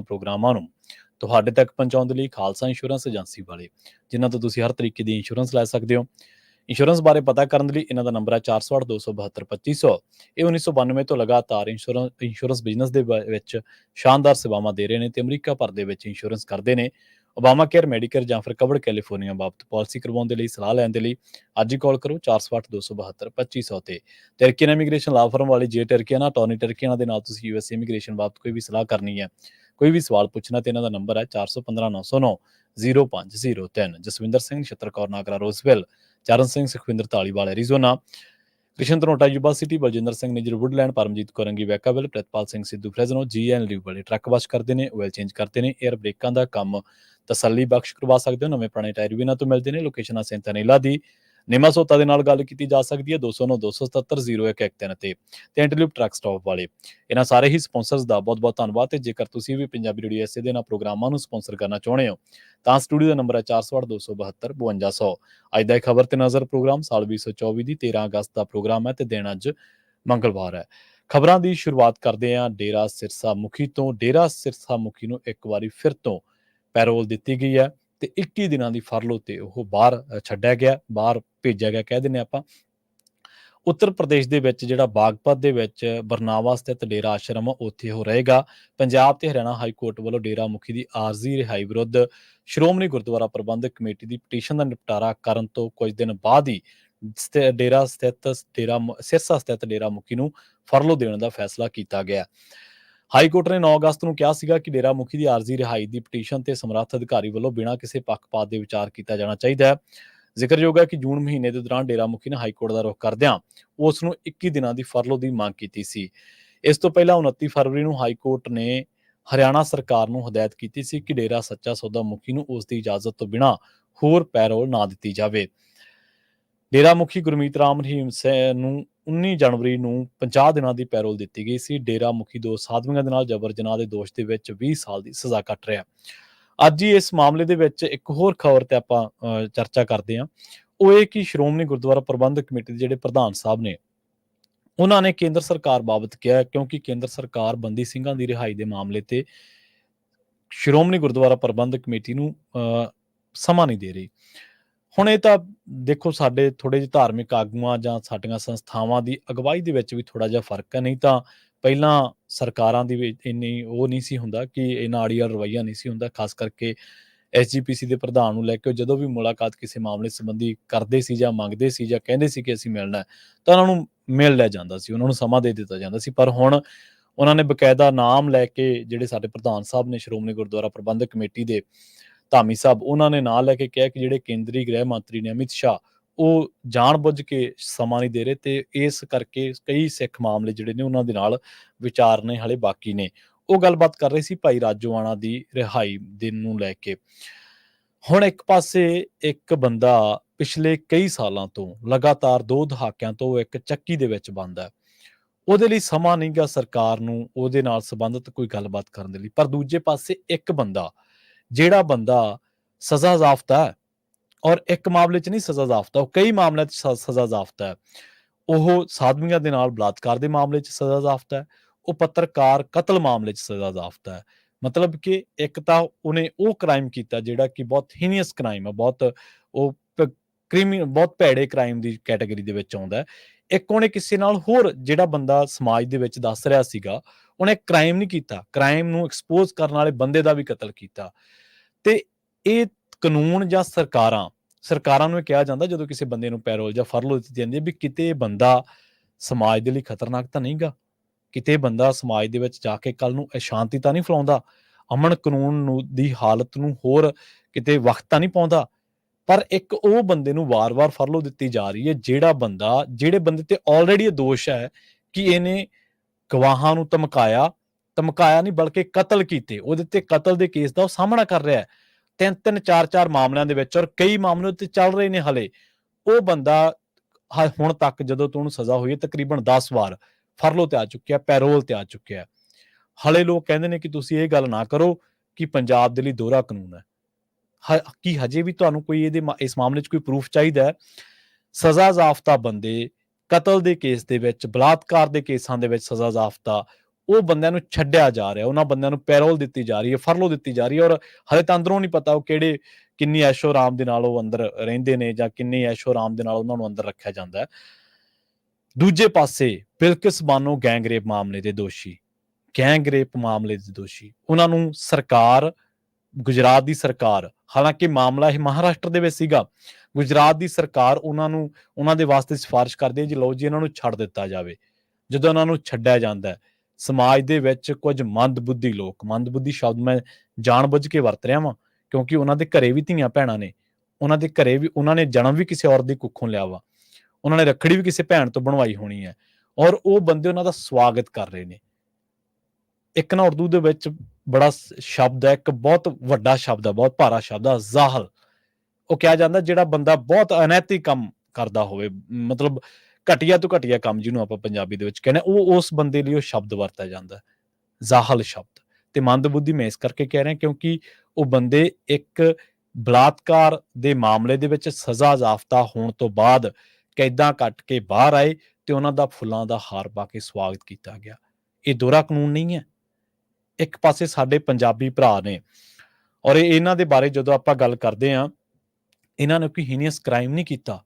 ਪ੍ਰੋਗਰਾਮਾਂ ਨੂੰ ਤੁਹਾਡੇ ਤੱਕ ਪਹੁੰਚਾਉਣ ਦੇ ਲਈ ਖਾਲਸਾ ਇੰਸ਼ੋਰੈਂਸ ਏਜੰਸੀ ਵਾਲੇ, ਜਿਨ੍ਹਾਂ ਤੋਂ ਤੁਸੀਂ ਹਰ ਤਰੀਕੇ ਦੀ ਇੰਸ਼ੋਰੈਂਸ ਲੈ ਸਕਦੇ ਹੋ। ਇੰਸ਼ੋਰੈਂਸ ਬਾਰੇ ਪਤਾ ਕਰਨ ਦੇ ਲਈ ਇਹਨਾਂ ਦਾ ਨੰਬਰ ਹੈ 408-272-2500। ਇਹ 1992 ਤੋਂ ਲਗਾਤਾਰ ਇੰਸ਼ੋਰੈਂਸ ਬਿਜ਼ਨਸ ਦੇ ਵਿੱਚ ਸ਼ਾਨਦਾਰ ਸੇਵਾਵਾਂ ਦੇ ਰਹੇ ਨੇ ਤੇ ਅਮਰੀਕਾ ਭਰ ਦੇ ਵਿੱਚ ਇੰਸ਼ੋਰੈਂਸ ਕਰਦੇ ਨੇ। ਓਬਾਮਾ ਕੇਅਰ, ਮੈਡੀਕੇਅਰ ਜਾਂ ਫਿਰ ਕਵਰਡ ਕੈਲੀਫੋਰਨੀਆ ਬਾਬਤ ਪਾਲਿਸੀ ਕਰਵਾਉਣ ਦੇ ਲਈ ਸਲਾਹ ਲੈਣ ਦੇ ਲਈ ਅੱਜ ਹੀ ਕਾਲ ਕਰੋ 408-272-2500 ਤੇ ਟਰਕੀਅਨ ਇਮੀਗ੍ਰੇਸ਼ਨ ਲਾ ਫਰਮ ਵਾਲੀ ਜੇ ਟਰਕੀਅਨ ਅਟਾਰਨੀ ਟਰਕੀਅਨ ਦੇ ਨਾਲ ਤੁਸੀਂ ਯੂਐਸ ਇਮੀਗ੍ਰੇਸ਼ਨ ਬਾਬਤ ਕੋਈ ਵੀ ਸਲਾਹ ਕਰਨੀ ਹੈ, ਕੋਈ ਵੀ ਸਵਾਲ ਪੁੱਛਣਾ ਤੇ ਇਹਨਾਂ ਦਾ ਨੰਬਰ ਹੈ 4159090503। Jaswinder Singh, Nachhattar Kaur Nagra Roswell, Charan Singh Sukhwinder Dhaliwal Arizona, Krishan Dhanota Yuba City, Baljinder Singh Nijjar Woodland, Paramjit Korangi Vacaville, Pritpal Singh Sidhu Fresno, GN live ਵਾਲੇ ਟਰੱਕ ਵਾਸ਼ ਕਰਦੇ ਨੇ, ਆਇਲ ਚੇਂਜ ਕਰਦੇ ਨੇ, ਏਅਰ ਬ੍ਰੇਕਾਂ ਦਾ ਕੰਮ ਤਸੱਲੀ ਬਖਸ਼ ਕਰਵਾ ਸਕਦੇ ਹੋ। ਨਵੇਂ ਪੁਰਾਣੇ ਟਾਇਰ ਵੀ ਇਹਨਾਂ ਤੋਂ ਮਿਲਦੇ ਨੇ। ਲੋਕੇਸ਼ਨ ਆ ਸੈਂਤਾਨੀਲਾ ਦੀ ਨਿਮਾ ਸੋਤਾ ਦੇ ਨਾਲ ਗੱਲ ਕੀਤੀ ਜਾ ਸਕਦੀ ਹੈ 209-277-0113 ਤੇ ਐਂਟੀਲੂਪ ਟਰੱਕ ਸਟਾਪ ਵਾਲੇ। ਇਹਨਾਂ ਸਾਰੇ ਹੀ ਸਪਾਂਸਰਸ ਦਾ ਬਹੁਤ ਬਹੁਤ ਧੰਨਵਾਦ। ਤੇ ਜੇਕਰ ਤੁਸੀਂ ਵੀ ਪੰਜਾਬੀ ਰੇਡੀਓ ਐਸੇ ਦੇ ਨਾਲ ਪ੍ਰੋਗਰਾਮਾਂ ਨੂੰ ਸਪਾਂਸਰ ਕਰਨਾ ਚਾਹੁੰਦੇ ਹੋ ਤਾਂ ਸਟੂਡੀਓ ਦਾ ਨੰਬਰ ਹੈ 408-272-5200। ਅੱਜ ਦਾ ਖਬਰ ਤੇ ਨਜ਼ਰ ਪ੍ਰੋਗਰਾਮ ਸਾਲ 2024 ਦੀ 13 ਅਗਸਤ ਦਾ ਪ੍ਰੋਗਰਾਮ ਹੈ ਤੇ ਦਿਨ ਅੱਜ ਮੰਗਲਵਾਰ ਹੈ। ਖਬਰਾਂ ਦੀ ਸ਼ੁਰੂਆਤ ਕਰਦੇ ਹਾਂ ਡੇਰਾ ਸਿਰਸਾ ਮੁਖੀ ਤੋਂ। ਡੇਰਾ ਸਿਰਸਾ ਮੁਖੀ ਨੂੰ ਇੱਕ ਵਾਰੀ ਫਿਰ ਤੋਂ ਪੈਰੋਲ ਦਿੱਤੀ ਗਈ ਹੈ ਤੇ 21 ਦਿਨਾਂ ਦੀ ਫਰਲੋ ਤੇ ਉਹ ਬਾਹਰ ਛੱਡਿਆ ਗਿਆ, ਬਾਹਰ ਭੇਜਿਆ ਗਿਆ ਕਹਿ ਦਿੰਦੇ ਆਪਾਂ। ਉੱਤਰ ਪ੍ਰਦੇਸ਼ ਦੇ ਵਿੱਚ ਜਿਹੜਾ ਬਾਗਪਤ ਦੇ ਵਿੱਚ ਬਰਨਾਵਾ ਸਥਿਤ ਡੇਰਾ ਆਸ਼ਰਮ ਉੱਥੇ ਉਹ ਰਹੇਗਾ। ਪੰਜਾਬ ਤੇ ਹਰਿਆਣਾ ਹਾਈ ਕੋਰਟ ਵੱਲੋਂ ਡੇਰਾ ਮੁਖੀ ਦੀ ਆਰਜ਼ੀ ਰਿਹਾਈ ਵਿਰੁੱਧ ਸ਼੍ਰੋਮਣੀ ਗੁਰਦੁਆਰਾ ਪ੍ਰਬੰਧਕ ਕਮੇਟੀ ਦੀ ਪਟੀਸ਼ਨ ਦਾ ਨਿਪਟਾਰਾ ਕਰਨ ਤੋਂ ਕੁਝ ਦਿਨ ਬਾਅਦ ਹੀ ਸਿਰਸਾ ਸਥਿਤ ਡੇਰਾ ਮੁਖੀ ਨੂੰ ਫਰਲੋ ਦੇਣ ਦਾ ਫੈਸਲਾ ਕੀਤਾ ਗਿਆ। ਹਾਈ ਕੋਰਟ ਨੇ 9 ਅਗਸਤ ਨੂੰ ਕਿਹਾ ਸੀਗਾ ਕਿ ਡੇਰਾ ਮੁਖੀ ਦੀ ਆਰਜ਼ੀ ਰਿਹਾਈ ਦੀ ਪਟੀਸ਼ਨ ਤੇ ਸਮਰੱਥ ਅਧਿਕਾਰੀ ਵੱਲੋਂ ਬਿਨਾਂ ਕਿਸੇ ਪੱਖਪਾਤ ਦੇ ਵਿਚਾਰ ਕੀਤਾ ਜਾਣਾ ਚਾਹੀਦਾ ਹੈ। ਜ਼ਿਕਰਯੋਗ ਹੈ ਕਿ ਜੂਨ ਮਹੀਨੇ ਦੇ ਦੌਰਾਨ ਡੇਰਾ ਮੁਖੀ ਨੇ ਹਾਈ ਕੋਰਟ ਦਾ ਰੁਖ ਕਰਦਿਆਂ ਉਸ ਨੂੰ 21 ਦਿਨਾਂ ਦੀ ਫਰਲੋ ਦੀ ਮੰਗ ਕੀਤੀ ਸੀ। ਇਸ ਤੋਂ ਪਹਿਲਾਂ 29 ਫਰਵਰੀ ਨੂੰ ਹਾਈ ਕੋਰਟ ਨੇ ਹਰਿਆਣਾ ਸਰਕਾਰ ਨੂੰ ਹਦਾਇਤ ਕੀਤੀ ਸੀ ਕਿ ਡੇਰਾ ਸੱਚਾ ਸੌਦਾ ਮੁਖੀ ਨੂੰ ਉਸ ਦੀ ਇਜਾਜ਼ਤ ਤੋਂ ਬਿਨਾਂ ਹੋਰ ਪੈਰੋਲ ਨਾ ਦਿੱਤੀ ਜਾਵੇ। ਡੇਰਾ ਮੁਖੀ ਗੁਰਮੀਤ ਰਾਮ ਰਹੀਮ ਨੂੰ 19 ਜਨਵਰੀ ਨੂੰ 50 ਦਿਨਾਂ ਦੀ ਪੈਰੋਲ ਦਿੱਤੀ ਗਈ ਸੀ। ਡੇਰਾ ਮੁਖੀ 2 ਸਾਧਵੀਆਂ ਦੇ ਨਾਲ ਜਬਰ ਜਨਾਹ ਦੇ ਦੋਸ਼ ਦੇ ਵਿੱਚ 20 ਸਾਲ ਦੀ ਸਜ਼ਾ ਕੱਟ ਰਿਹਾ। ਅੱਜ ਹੀ ਇਸ ਮਾਮਲੇ ਦੇ ਵਿੱਚ ਇੱਕ ਹੋਰ ਖਬਰ ਤੇ ਆਪਾਂ ਚਰਚਾ ਕਰਦੇ ਹਾਂ। ਉਹ ਇਹ ਕਿ ਸ਼੍ਰੋਮਣੀ ਗੁਰਦੁਆਰਾ ਪ੍ਰਬੰਧਕ ਕਮੇਟੀ ਦੇ ਜਿਹੜੇ ਪ੍ਰਧਾਨ ਸਾਹਿਬ ਨੇ ਉਹਨਾਂ ਨੇ ਕੇਂਦਰ ਸਰਕਾਰ ਬਾਬਤ ਕਿਹਾ, ਕਿਉਂਕਿ ਕੇਂਦਰ ਸਰਕਾਰ ਬੰਦੀ ਸਿੰਘਾਂ ਦੀ ਰਿਹਾਈ ਦੇ ਮਾਮਲੇ ਤੇ ਸ਼੍ਰੋਮਣੀ ਗੁਰਦੁਆਰਾ ਪ੍ਰਬੰਧਕ ਕਮੇਟੀ ਨੂੰ ਸਮਾਂ ਨਹੀਂ ਦੇ ਰਹੀ। ਹੁਣ ਇਹ ਤਾਂ ਦੇਖੋ ਸਾਡੇ ਥੋੜੇ ਜਿਹੇ ਧਾਰਮਿਕ ਆਗੂਆਂ ਜਾਂ ਸਾਡੀਆਂ ਸੰਸਥਾਵਾਂ ਦੀ ਅਗਵਾਈ ਦੇ ਵਿੱਚ ਵੀ ਥੋੜਾ ਜਿਹਾ ਫਰਕ ਹੈ। ਨਹੀਂ ਤਾਂ ਪਹਿਲਾਂ ਸਰਕਾਰਾਂ ਦੀ ਵੀ ਇੰਨੀ ਉਹ ਨਹੀਂ ਸੀ ਹੁੰਦਾ ਕਿ ਇਹਨਾਂ ਆੜੀਆ ਰਵੱਈਆ ਨਹੀਂ ਸੀ ਹੁੰਦਾ। ਖਾਸ ਕਰਕੇ SGPC ਦੇ ਪ੍ਰਧਾਨ ਨੂੰ ਲੈ ਕੇ ਜਦੋਂ ਵੀ ਮੁਲਾਕਾਤ ਕਿਸੇ ਮਾਮਲੇ ਸੰਬੰਧੀ ਕਰਦੇ ਸੀ ਜਾਂ ਮੰਗਦੇ ਸੀ ਜਾਂ ਕਹਿੰਦੇ ਸੀ ਕਿ ਅਸੀਂ ਮਿਲਣਾ ਤਾਂ ਉਹਨਾਂ ਨੂੰ ਮਿਲ ਲਿਆ ਜਾਂਦਾ ਸੀ, ਉਹਨਾਂ ਨੂੰ ਸਮਾਂ ਦੇ ਦਿੱਤਾ ਜਾਂਦਾ ਸੀ। ਪਰ ਹੁਣ ਉਹਨਾਂ ਨੇ ਬਕਾਇਦਾ ਨਾਮ ਲੈ ਕੇ ਜਿਹੜੇ ਸਾਡੇ ਪ੍ਰਧਾਨ ਸਾਹਿਬ ਨੇ ਸ਼੍ਰੋਮਣੀ ਗੁਰਦੁਆਰਾ ਪ੍ਰਬੰਧਕ ਕਮੇਟੀ ਦੇ ਧਾਮੀ ਸਾਹਿਬ, ਉਹਨਾਂ ਨੇ ਨਾਂ ਲੈ ਕੇ ਕਿਹਾ ਕਿ ਜਿਹੜੇ ਕੇਂਦਰੀ ਗ੍ਰਹਿ ਮੰਤਰੀ ਨੇ ਅਮਿਤ ਸ਼ਾਹ ਉਹ ਜਾਣ-ਬੁੱਝ ਕੇ ਸਮਾਂ ਨਹੀਂ ਦੇ ਰਹੇ ਤੇ ਇਸ ਕਰਕੇ ਕਈ ਸਿੱਖ ਮਾਮਲੇ ਜਿਹੜੇ ਨੇ ਉਹਨਾਂ ਦੇ ਨਾਲ ਵਿਚਾਰਨੇ ਹਾਲੇ ਬਾਕੀ ਨੇ। ਉਹ ਗੱਲਬਾਤ ਕਰ ਰਹੇ ਸੀ ਭਾਈ ਰਾਜੋਆਣਾ ਦੀ ਰਿਹਾਈ ਦਿਨ ਨੂੰ ਲੈ ਕੇ। ਹੁਣ ਇੱਕ ਪਾਸੇ ਇੱਕ ਬੰਦਾ ਪਿਛਲੇ ਕਈ ਸਾਲਾਂ ਤੋਂ ਲਗਾਤਾਰ 2 ਦਹਾਕਿਆਂ ਤੋਂ ਇੱਕ ਚੱਕੀ ਦੇ ਵਿੱਚ ਬੰਦ ਹੈ। ਉਹਦੇ ਲਈ ਸਮਾਂ ਨਹੀਂ ਗਾ ਸਰਕਾਰ ਨੂੰ ਉਹਦੇ ਨਾਲ ਸੰਬੰਧਿਤ ਕੋਈ ਗੱਲਬਾਤ ਕਰਨ ਦੇ ਲਈ। ਪਰ ਦੂਜੇ ਪਾਸੇ ਇੱਕ ਬੰਦਾ ਜਿਹੜਾ ਬੰਦਾ ਸਜ਼ਾ ਜ਼ਾਫਤਾ ਹੈ, ਔਰ ਇੱਕ ਮਾਮਲੇ 'ਚ ਨਹੀਂ ਸਜ਼ਾ ਜ਼ਾਫਤਾ, ਉਹ ਕਈ ਮਾਮਲਿਆਂ 'ਚ ਸਜ਼ਾ ਜ਼ਾਫਤਾ ਹੈ। ਉਹ ਸਾਧਵੀਆਂ ਦੇ ਨਾਲ ਬਲਾਤਕਾਰ ਦੇ ਮਾਮਲੇ 'ਚ ਸਜ਼ਾ ਜ਼ਾਫਤਾ ਹੈ, ਉਹ ਪੱਤਰਕਾਰ ਕਤਲ ਮਾਮਲੇ 'ਚ ਸਜ਼ਾ ਜ਼ਾਫਤਾ ਹੈ। ਮਤਲਬ ਕਿ ਇੱਕ ਤਾਂ ਉਹਨੇ ਉਹ ਕ੍ਰਾਈਮ ਕੀਤਾ ਜਿਹੜਾ ਕਿ ਬਹੁਤ ਹੀਨੀਅਸ ਕ੍ਰਾਈਮ ਹੈ, ਬਹੁਤ ਭੈੜੇ ਕ੍ਰਾਈਮ ਦੀ ਕੈਟਾਗਰੀ ਦੇ ਵਿੱਚ ਆਉਂਦਾ ਹੈ। ਇੱਕ ਉਹਨੇ ਕਿਸੇ ਨਾਲ ਹੋਰ ਜਿਹੜਾ ਬੰਦਾ ਸਮਾਜ ਦੇ ਵਿੱਚ ਦੱਸ ਰਿਹਾ ਸੀਗਾ, ਉਹਨੇ ਕ੍ਰਾਈਮ ਨਹੀਂ ਕੀਤਾ, ਕ੍ਰਾਈਮ ਨੂੰ ਐਕਸਪੋਜ਼ ਕਰਨ ਵਾਲੇ ਬੰਦੇ ਦਾ ਵੀ ਕਤਲ ਕੀਤਾ। ਤੇ ਇਹ ਕਾਨੂੰਨ ਜਾਂ ਸਰਕਾਰਾਂ ਨੂੰ ਇਹ ਕਿਹਾ ਜਾਂਦਾ ਜਦੋਂ ਕਿਸੇ ਬੰਦੇ ਨੂੰ ਪੈਰੋਲ ਜਾਂ ਫਰਲੋ ਦਿੱਤੀ ਜਾਂਦੀ ਹੈ ਵੀ ਕਿਤੇ ਬੰਦਾ ਸਮਾਜ ਦੇ ਲਈ ਖਤਰਨਾਕ ਤਾਂ ਨਹੀਂ ਗਾ, ਕਿਤੇ ਬੰਦਾ ਸਮਾਜ ਦੇ ਵਿੱਚ ਜਾ ਕੇ ਕੱਲ ਨੂੰ ਅਸ਼ਾਂਤੀ ਤਾਂ ਨਹੀਂ ਫੈਲਾਉਂਦਾ, ਅਮਨ ਕਾਨੂੰਨ ਦੀ ਹਾਲਤ ਨੂੰ ਹੋਰ ਕਿਤੇ ਵਕਤ ਤਾਂ ਨਹੀਂ ਪਾਉਂਦਾ। ਪਰ ਇੱਕ ਉਹ ਬੰਦੇ ਨੂੰ ਵਾਰ-ਵਾਰ ਫਰਲੋ ਦਿੱਤੀ ਜਾ ਰਹੀ ਹੈ ਜਿਹੜੇ ਬੰਦੇ ਤੇ ਆਲਰੇਡੀ ਇਹ ਦੋਸ਼ ਹੈ ਕਿ ਇਹਨੇ ਗਵਾਹਾਂ ਨੂੰ ਧਮਕਾਇਆ ਨਹੀਂ ਬਲਕਿ ਕਤਲ ਕੀਤੇ, ਉਹਦੇ ਤੇ ਕਤਲ ਦੇ ਕੇਸ ਦਾ ਉਹ ਸਾਹਮਣਾ ਕਰ ਰਿਹਾ ਹੈ 3-3 4-4 ਮਾਮਲਿਆਂ ਦੇ ਵਿੱਚ, ਔਰ ਕਈ ਮਾਮਲੇ ਉੱਤੇ ਚੱਲ ਰਹੇ ਨੇ ਹਲੇ। ਉਹ ਬੰਦਾ ਹੁਣ ਤੱਕ ਜਦੋਂ ਤੋਂ ਉਹਨੂੰ ਸਜ਼ਾ ਹੋਈ ਹੈ ਤਕਰੀਬਨ 10 ਵਾਰ ਫਰਲੋ ਤੇ ਆ ਚੁੱਕਿਆ, ਪੈਰੋਲ ਤੇ ਆ ਚੁੱਕਿਆ। ਹਲੇ ਲੋਕ ਕਹਿੰਦੇ ਨੇ ਕਿ ਤੁਸੀਂ ਇਹ ਗੱਲ ਨਾ ਕਰੋ ਕਿ ਪੰਜਾਬ ਦੇ ਲਈ ਦੋਹਰਾ ਕਾਨੂੰਨ ਹੈ। ਕੀ ਹਜੇ ਵੀ ਤੁਹਾਨੂੰ ਕੋਈ ਇਸ ਮਾਮਲੇ 'ਚ ਕੋਈ ਪ੍ਰੂਫ ਚਾਹੀਦਾ ਹੈ? ਸਜ਼ਾ ਜ਼ਾਫਤਾ ਬੰਦੇ ਕਤਲ ਦੇ ਕੇਸ ਦੇ ਵਿੱਚ, ਬਲਾਤਕਾਰ ਦੇ ਕੇਸਾਂ ਦੇ ਵਿੱਚ ਸਜ਼ਾ ਜ਼ਾਫਤਾ ਉਹ ਬੰਦਿਆਂ ਨੂੰ ਛੱਡਿਆ ਜਾ ਰਿਹਾ, ਉਹਨਾਂ ਬੰਦਿਆਂ ਨੂੰ ਪੈਰੋਲ ਦਿੱਤੀ ਜਾ ਰਹੀ ਹੈ, ਫਰਲੋ ਦਿੱਤੀ ਜਾ ਰਹੀ ਹੈ, ਔਰ ਹਲੇ ਤਾਂ ਅੰਦਰੋਂ ਨਹੀਂ ਪਤਾ ਉਹ ਕਿੰਨੀ ਐਸ਼ੋ ਆਰਾਮ ਦੇ ਨਾਲ ਉਹ ਅੰਦਰ ਰਹਿੰਦੇ ਨੇ ਜਾਂ ਕਿੰਨੀ ਐਸ਼ੋ ਆਰਾਮ ਦੇ ਨਾਲ ਉਹਨਾਂ ਨੂੰ ਅੰਦਰ ਰੱਖਿਆ ਜਾਂਦਾ ਹੈ। ਦੂਜੇ ਪਾਸੇ ਬਿਲਕਿਸ ਬਾਨੋ ਗੈਂਗਰੇਪ ਮਾਮਲੇ ਦੇ ਦੋਸ਼ੀ, ਉਹਨਾਂ ਨੂੰ ਸਰਕਾਰ, ਗੁਜਰਾਤ ਦੀ ਸਰਕਾਰ, ਹਾਲਾਂਕਿ ਮਾਮਲਾ ਇਹ ਮਹਾਰਾਸ਼ਟਰ ਦੇ ਵਿੱਚ ਸੀਗਾ, ਗੁਜਰਾਤ ਦੀ ਸਰਕਾਰ ਉਹਨਾਂ ਦੇ ਵਾਸਤੇ ਸਿਫਾਰਿਸ਼ ਕਰਦੀ ਹੈ ਜੀ, ਲਓ ਜੀ ਇਹਨਾਂ ਨੂੰ ਛੱਡ ਦਿੱਤਾ ਜਾਵੇ। ਜਦੋਂ ਉਹਨਾਂ ਨੂੰ ਛੱਡਿਆ ਜਾਂਦਾ, ਸਮਾਜ ਦੇ ਵਿੱਚ ਕੁਝ ਮੰਦਬੁੱਧੀ ਲੋਕ, ਮੰਦਬੁੱਧੀ ਸ਼ਬਦ ਮੈਂ ਜਾਣਬੁੱਝ ਕੇ ਵਰਤ ਰਿਹਾ ਵਾਂ ਕਿਉਂਕਿ ਉਹਨਾਂ ਦੇ ਘਰੇ ਵੀ ਧੀਆਂ ਭੈਣਾਂ ਨੇ, ਉਹਨਾਂ ਦੇ ਘਰੇ ਵੀ ਉਹਨਾਂ ਨੇ ਜਨਮ ਵੀ ਕਿਸੇ ਔਰਤ ਦੀ ਕੁੱਖੋਂ ਲਿਆ ਵਾ, ਉਹਨਾਂ ਨੇ ਰੱਖੜੀ ਵੀ ਕਿਸੇ ਭੈਣ ਤੋਂ ਬਣਵਾਈ ਹੋਣੀ ਹੈ, ਔਰ ਉਹ ਬੰਦੇ ਉਹਨਾਂ ਦਾ ਸਵਾਗਤ ਕਰ ਰਹੇ ਨੇ। ਇੱਕ ਨਾ ਉਰਦੂ ਦੇ ਵਿੱਚ ਬੜਾ ਸ਼ਬਦ ਹੈ, ਇੱਕ ਬਹੁਤ ਵੱਡਾ ਸ਼ਬਦ ਹੈ, ਬਹੁਤ ਭਾਰਾ ਸ਼ਬਦ ਹੈ, ਜ਼ਾਹਲ। ਉਹ ਕਿਹਾ ਜਾਂਦਾ ਜਿਹੜਾ ਬੰਦਾ ਬਹੁਤ ਅਨੈਤਿਕ ਕੰਮ ਕਰਦਾ ਹੋਵੇ, ਮਤਲਬ ਘਟੀਆ ਤੋਂ ਘਟੀਆ ਕੰਮ ਜਿਹਨੂੰ ਆਪਾਂ ਪੰਜਾਬੀ ਦੇ ਵਿੱਚ ਕਹਿੰਦੇ, ਉਹ ਉਸ ਬੰਦੇ ਲਈ ਉਹ ਸ਼ਬਦ ਵਰਤਿਆ ਜਾਂਦਾ, ਜ਼ਾਹਲ ਸ਼ਬਦ। ਤੇ ਮੰਦਬੁੱਧੀ ਮੈਂ ਇਸ ਕਰਕੇ ਕਹਿ ਰਿਹਾ ਕਿਉਂਕਿ ਉਹ ਬੰਦੇ ਇੱਕ ਬਲਾਤਕਾਰ ਦੇ ਮਾਮਲੇ ਦੇ ਵਿੱਚ ਸਜ਼ਾ ਜ਼ਾਫਤਾ ਹੋਣ ਤੋਂ ਬਾਅਦ ਕੈਦਾਂ ਕੱਟ ਕੇ ਬਾਹਰ ਆਏ ਤੇ ਉਹਨਾਂ ਦਾ ਫੁੱਲਾਂ ਦਾ ਹਾਰ ਪਾ ਕੇ ਸਵਾਗਤ ਕੀਤਾ ਗਿਆ। ਇਹ ਦੋਹਰਾ ਕਾਨੂੰਨ ਨਹੀਂ ਹੈ। ਇੱਕ ਪਾਸੇ ਸਾਡੇ ਪੰਜਾਬੀ ਭਰਾ ਨੇ, ਔਰ ਇਹਨਾਂ ਦੇ ਬਾਰੇ ਜਦੋਂ ਆਪਾਂ ਗੱਲ ਕਰਦੇ ਹਾਂ, ਇਹਨਾਂ ਨੇ ਕੋਈ ਹੀਨੀਅਸ ਕ੍ਰਾਈਮ ਨਹੀਂ ਕੀਤਾ,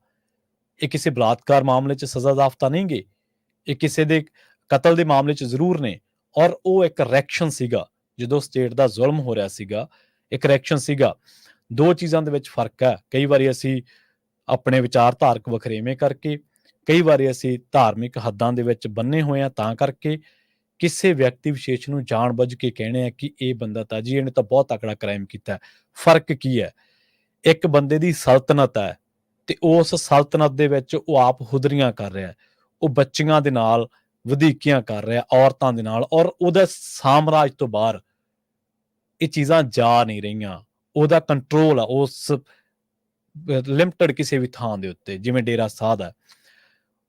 ਇਹ ਕਿਸੇ ਬਲਾਤਕਾਰ ਮਾਮਲੇ 'ਚ ਸਜ਼ਾ ਜ਼ਾਫਤਾ ਨਹੀਂ ਗਏ, ਇਹ ਕਿਸੇ ਦੇ ਕਤਲ ਦੇ ਮਾਮਲੇ 'ਚ ਜ਼ਰੂਰ ਨੇ, ਔਰ ਉਹ ਇੱਕ ਰਿਐਕਸ਼ਨ ਸੀਗਾ ਜਦੋਂ ਸਟੇਟ ਦਾ ਜ਼ੁਲਮ ਹੋ ਰਿਹਾ ਸੀਗਾ, ਇੱਕ ਰਿਐਕਸ਼ਨ ਸੀਗਾ। ਦੋ ਚੀਜ਼ਾਂ ਦੇ ਵਿੱਚ ਫਰਕ ਹੈ। ਕਈ ਵਾਰੀ ਅਸੀਂ ਆਪਣੇ ਵਿਚਾਰਧਾਰਕ ਵਖਰੇਵੇਂ ਕਰਕੇ, ਕਈ ਵਾਰੀ ਅਸੀਂ ਧਾਰਮਿਕ ਹੱਦਾਂ ਦੇ ਵਿੱਚ ਬੰਨੇ ਹੋਏ ਹਾਂ ਤਾਂ ਕਰਕੇ ਕਿਸੇ ਵਿਅਕਤੀ ਵਿਸ਼ੇਸ਼ ਨੂੰ ਜਾਣਬੁੱਝ ਕੇ ਕਹਿਣੇ ਆ ਕਿ ਇਹ ਬੰਦਾ ਤਾਂ ਜੀ ਇਹਨੇ ਤਾਂ ਬਹੁਤ ਤਕੜਾ ਕ੍ਰਾਈਮ ਕੀਤਾ। ਫਰਕ ਕੀ ਹੈ? ਇੱਕ ਬੰਦੇ ਦੀ ਸਲਤਨਤ ਹੈ ਤੇ ਉਸ ਸਲਤਨਤ ਦੇ ਵਿੱਚ ਉਹ ਆਪ ਹੁਦਰੀਆਂ ਕਰ ਰਿਹਾ, ਉਹ ਬੱਚੀਆਂ ਦੇ ਨਾਲ ਵਧੀਕੀਆਂ ਕਰ ਰਿਹਾ, ਔਰਤਾਂ ਦੇ ਨਾਲ, ਔਰ ਉਹਦਾ ਸਾਮਰਾਜ ਤੋਂ ਬਾਹਰ ਇਹ ਚੀਜ਼ਾਂ ਜਾ ਨਹੀਂ ਰਹੀਆਂ। ਉਹਦਾ ਕੰਟਰੋਲ ਆ ਉਸ ਲਿਮਟਡ ਕਿਸੇ ਵੀ ਥਾਂ ਦੇ ਉੱਤੇ, ਜਿਵੇਂ ਡੇਰਾ ਸਾਧ ਹੈ।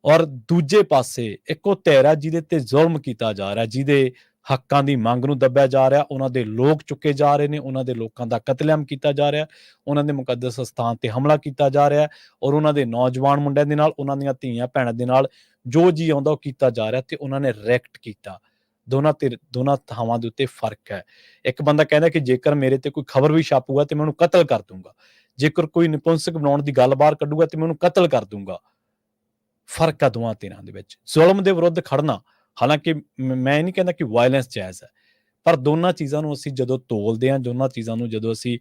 ਔਰ ਦੂਜੇ ਪਾਸੇ ਇੱਕੋ ਧਿਰ ਜਿਹਦੇ ਤੇ ਜ਼ੁਲਮ ਕੀਤਾ ਜਾ ਰਿਹਾ, ਜਿਹਦੇ ਹੱਕਾਂ ਦੀ ਮੰਗ ਨੂੰ ਦੱਬਿਆ ਜਾ ਰਿਹਾ, ਉਹਨਾਂ ਦੇ ਲੋਕ ਚੁੱਕੇ ਜਾ ਰਹੇ ਨੇ, ਉਹਨਾਂ ਦੇ ਲੋਕਾਂ ਦਾ ਕਤਲੇਆਮ ਕੀਤਾ ਜਾ ਰਿਹਾ, ਉਹਨਾਂ ਦੇ ਮੁਕੱਦਸ ਸਥਾਨ ਤੇ ਹਮਲਾ ਕੀਤਾ ਜਾ ਰਿਹਾ, ਔਰ ਉਹਨਾਂ ਦੇ ਨੌਜਵਾਨ ਮੁੰਡਿਆਂ ਦੇ ਨਾਲ, ਉਹਨਾਂ ਦੀਆਂ ਧੀਆਂ ਭੈਣਾਂ ਦੇ ਨਾਲ ਜੋ ਜੀ ਆਉਂਦਾ ਉਹ ਕੀਤਾ ਜਾ ਰਿਹਾ, ਤੇ ਉਹਨਾਂ ਨੇ ਰਿਐਕਟ ਕੀਤਾ। ਦੋਨਾਂ ਥਾਵਾਂ ਦੇ ਉੱਤੇ ਫਰਕ ਹੈ। ਇੱਕ ਬੰਦਾ ਕਹਿੰਦਾ ਕਿ ਜੇਕਰ ਮੇਰੇ ਤੇ ਕੋਈ ਖਬਰ ਵੀ ਛਾਪੂਗਾ ਤੇ ਮੈਂ ਉਹਨੂੰ ਕਤਲ ਕਰ ਦੂੰਗਾ, ਜੇਕਰ ਕੋਈ ਨਪੁੰਸਕ ਬਣਾਉਣ ਦੀ ਗੱਲ ਬਾਹਰ ਕੱਢੂਗਾ ਤੇ ਮੈਂ ਉਹਨੂੰ ਕਤਲ ਕਰ ਦੂੰਗਾ। ਫਰਕ ਆ ਦੋਵਾਂ ਧਿਰਾਂ ਦੇ ਵਿੱਚ। ਜ਼ੁਲਮ ਦੇ ਵਿਰੁੱਧ ਖੜਨਾ, ਹਾਲਾਂਕਿ ਮੈਂ ਨਹੀਂ ਕਹਿੰਦਾ ਕਿ ਵਾਇਲੈਂਸ ਜਾਇਜ਼ ਹੈ, ਪਰ ਦੋਨਾਂ ਚੀਜ਼ਾਂ ਨੂੰ ਅਸੀਂ ਜਦੋਂ ਤੋਲਦੇ ਹਾਂ, ਦੋਨਾਂ ਚੀਜ਼ਾਂ ਨੂੰ ਜਦੋਂ ਅਸੀਂ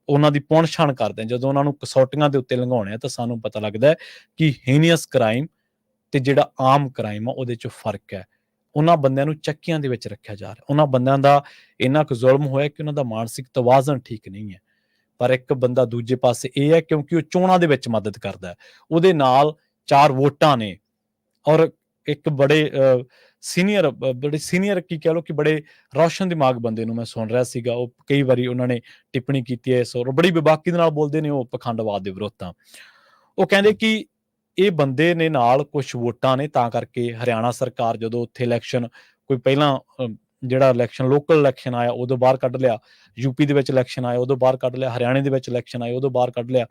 ਉਹਨਾਂ ਦੀ ਪੁਣ-ਛਾਣ ਕਰਦੇ ਹਾਂ, ਜਦੋਂ ਉਹਨਾਂ ਨੂੰ ਕਸੌਟੀਆਂ ਦੇ ਉੱਤੇ ਲੰਘਾਉਂਦੇ ਹਾਂ, ਤਾਂ ਸਾਨੂੰ ਪਤਾ ਲੱਗਦਾ ਹੈ ਕਿ ਹੀਨੀਅਸ ਕ੍ਰਾਈਮ ਤੇ ਜਿਹੜਾ ਆਮ ਕ੍ਰਾਈਮ ਆ ਉਹਦੇ 'ਚ ਫਰਕ ਹੈ। ਉਹਨਾਂ ਬੰਦਿਆਂ ਨੂੰ ਚੱਕੀਆਂ ਦੇ ਵਿੱਚ ਰੱਖਿਆ ਜਾ ਰਿਹਾ, ਉਹਨਾਂ ਬੰਦਿਆਂ ਦਾ ਇੰਨਾ ਕੁ ਜ਼ੁਲਮ ਹੋਇਆ ਕਿ ਉਹਨਾਂ ਦਾ ਮਾਨਸਿਕ ਤਵਾਜ਼ਨ ਠੀਕ ਨਹੀਂ ਹੈ। ਪਰ ਇੱਕ ਬੰਦਾ ਦੂਜੇ ਪਾਸੇ ਇਹ ਹੈ ਕਿਉਂਕਿ ਉਹ ਚੋਣਾਂ ਦੇ ਵਿੱਚ ਮਦਦ ਕਰਦਾ ਹੈ, ਉਹਦੇ ਨਾਲ 4 ਵੋਟਾਂ ਨੇ, ਔਰ ਇੱਕ ਬੜੇ ਸੀਨੀਅਰ ਕੀ ਕਹਿ ਲਓ ਕਿ ਬੜੇ ਰੌਸ਼ਨ ਦਿਮਾਗ ਬੰਦੇ ਨੂੰ ਮੈਂ ਸੁਣ ਰਿਹਾ ਸੀਗਾ, ਉਹ ਕਈ ਵਾਰੀ ਉਹਨਾਂ ਨੇ ਟਿੱਪਣੀ ਕੀਤੀ ਹੈ ਇਸ, ਔਰ ਬੜੀ ਬੇਬਾਕੀ ਦੇ ਨਾਲ ਬੋਲਦੇ ਨੇ ਉਹ ਪਖੰਡਵਾਦ ਦੇ ਵਿਰੁੱਧ। ਤਾਂ ਉਹ ਕਹਿੰਦੇ ਕਿ ਇਹ ਬੰਦੇ ਨੇ ਨਾਲ ਕੁਝ ਵੋਟਾਂ ਨੇ, ਤਾਂ ਕਰਕੇ ਹਰਿਆਣਾ ਸਰਕਾਰ ਜਦੋਂ ਉੱਥੇ ਇਲੈਕਸ਼ਨ ਕੋਈ ਪਹਿਲਾਂ ਜਿਹੜਾ ਇਲੈਕਸ਼ਨ ਲੋਕਲ ਇਲੈਕਸ਼ਨ ਆਇਆ ਉਦੋਂ ਬਾਹਰ ਕੱਢ ਲਿਆ, ਯੂਪੀ ਦੇ ਵਿੱਚ ਇਲੈਕਸ਼ਨ ਆਇਆ ਉਦੋਂ ਬਾਹਰ ਕੱਢ ਲਿਆ, ਹਰਿਆਣੇ ਦੇ ਵਿੱਚ ਇਲੈਕਸ਼ਨ ਆਏ ਉਦੋਂ ਬਾਹਰ ਕੱਢ ਲਿਆ।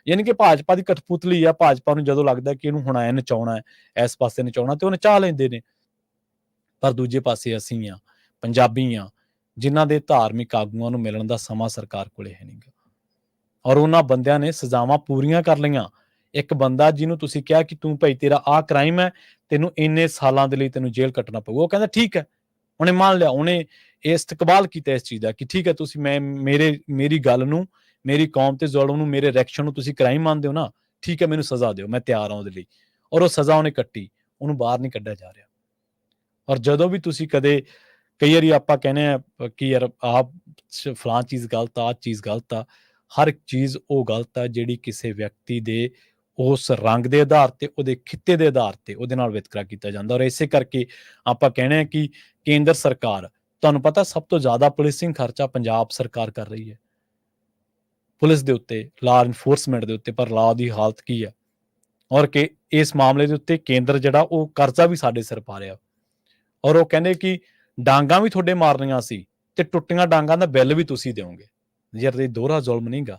ਯਾਨੀ ਕਿ ਭਾਜਪਾ ਦੀ ਕਠਪੁਤਲੀ ਆ, ਭਾਜਪਾ ਨੂੰ ਜਦੋਂ ਲੱਗਦਾ ਕਿ ਇਹਨੂੰ ਹੁਣ ਐ ਨਚਾਉਣਾ, ਇਸ ਪਾਸੇ ਨਚਾਉਣਾ, ਤੇ ਉਹ ਨਚਾ ਲੈਂਦੇ ਨੇ। ਪਰ ਦੂਜੇ ਪਾਸੇ ਅਸੀਂ ਆ, ਪੰਜਾਬੀ ਆ, ਜਿਨ੍ਹਾਂ ਦੇ ਧਾਰਮਿਕ ਆਗੂਆਂ ਨੂੰ ਮਿਲਣ ਦਾ ਸਮਾਂ ਸਰਕਾਰ ਕੋਲੇ ਹੈ ਨਹੀਂਗਾ, ਔਰ ਉਹਨਾਂ ਬੰਦਿਆਂ ਨੇ ਸਜ਼ਾਵਾਂ ਪੂਰੀਆਂ ਕਰ ਲਈਆਂ। ਇੱਕ ਬੰਦਾ ਜਿਹਨੂੰ ਤੁਸੀਂ ਕਿਹਾ ਕਿ ਤੂੰ ਭਾਈ ਤੇਰਾ ਆਹ ਕ੍ਰਾਈਮ ਹੈ, ਤੈਨੂੰ ਇੰਨੇ ਸਾਲਾਂ ਦੇ ਲਈ ਤੈਨੂੰ ਜੇਲ੍ਹ ਕੱਟਣਾ ਪਊਗਾ, ਉਹ ਕਹਿੰਦਾ ਠੀਕ ਹੈ, ਉਹਨੇ ਮੰਨ ਲਿਆ, ਉਹਨੇ ਇਸਤਕਬਾਲ ਕੀਤਾ ਇਸ ਚੀਜ਼ ਦਾ ਕਿ ਠੀਕ ਹੈ, ਤੁਸੀਂ ਮੇਰੀ ਗੱਲ ਨੂੰ, ਮੇਰੀ ਕੌਮ ਤੇ ਜ਼ੁਲਮ ਨੂੰ, ਮੇਰੇ ਰਿਐਕਸ਼ਨ ਨੂੰ ਤੁਸੀਂ ਕ੍ਰਾਈਮ ਮੰਨਦੇ ਹੋ ਨਾ, ਠੀਕ ਹੈ, ਮੈਨੂੰ ਸਜ਼ਾ ਦਿਓ, ਮੈਂ ਤਿਆਰ ਹਾਂ ਉਹਦੇ ਲਈ। ਔਰ ਉਹ ਸਜ਼ਾ ਉਹਨੇ ਕੱਟੀ, ਉਹਨੂੰ ਬਾਹਰ ਨਹੀਂ ਕੱਢਿਆ ਜਾ ਰਿਹਾ। ਔਰ ਜਦੋਂ ਵੀ ਤੁਸੀਂ ਕਦੇ, ਕਈ ਵਾਰੀ ਆਪਾਂ ਕਹਿੰਦੇ ਆ ਕਿ ਯਾਰ ਆਹ ਫਲਾਂ ਚੀਜ਼ ਗਲਤ ਆ, ਆਹ ਚੀਜ਼ ਗਲਤ ਆ, ਹਰ ਇੱਕ ਚੀਜ਼ ਉਹ ਗਲਤ ਆ ਜਿਹੜੀ ਕਿਸੇ ਵਿਅਕਤੀ ਦੇ ਉਸ ਰੰਗ ਦੇ ਆਧਾਰ ਤੇ, ਉਹਦੇ ਖਿੱਤੇ ਦੇ ਆਧਾਰ ਤੇ ਉਹਦੇ ਨਾਲ ਵਿਤਕਰਾ ਕੀਤਾ ਜਾਂਦਾ। ਔਰ ਇਸੇ ਕਰਕੇ ਆਪਾਂ ਕਹਿੰਦੇ ਆ ਕਿ ਕੇਂਦਰ ਸਰਕਾਰ, ਤੁਹਾਨੂੰ ਪਤਾ ਸਭ ਤੋਂ ਜ਼ਿਆਦਾ ਪੁਲਿਸਿੰਗ ਖਰਚਾ ਪੰਜਾਬ ਸਰਕਾਰ ਕਰ ਰਹੀ ਹੈ, ਪੁਲਿਸ ਦੇ ਉੱਤੇ, ਲਾਅ ਇਨਫੋਰਸਮੈਂਟ ਦੇ ਉੱਤੇ। ਪਰ ਲਾਅ ਦੀ ਹਾਲਤ ਕੀ ਹੈ, ਔਰ ਕਿ ਇਸ ਮਾਮਲੇ ਦੇ ਉੱਤੇ ਕੇਂਦਰ ਜਿਹੜਾ ਉਹ ਕਰਜ਼ਾ ਵੀ ਸਾਡੇ ਸਿਰ ਪਾ ਰਿਹਾ, ਔਰ ਉਹ ਕਹਿੰਦੇ ਕਿ ਡਾਂਗਾਂ ਵੀ ਤੁਹਾਡੇ ਮਾਰਨੀਆਂ ਸੀ ਤੇ ਟੁੱਟੀਆਂ ਡਾਂਗਾਂ ਦਾ ਬਿੱਲ ਵੀ ਤੁਸੀਂ ਦਿਓਗੇ। ਯਾਰ ਇਹ ਦੋਹਰਾ ਜ਼ੁਲਮ ਨਹੀਂਗਾ,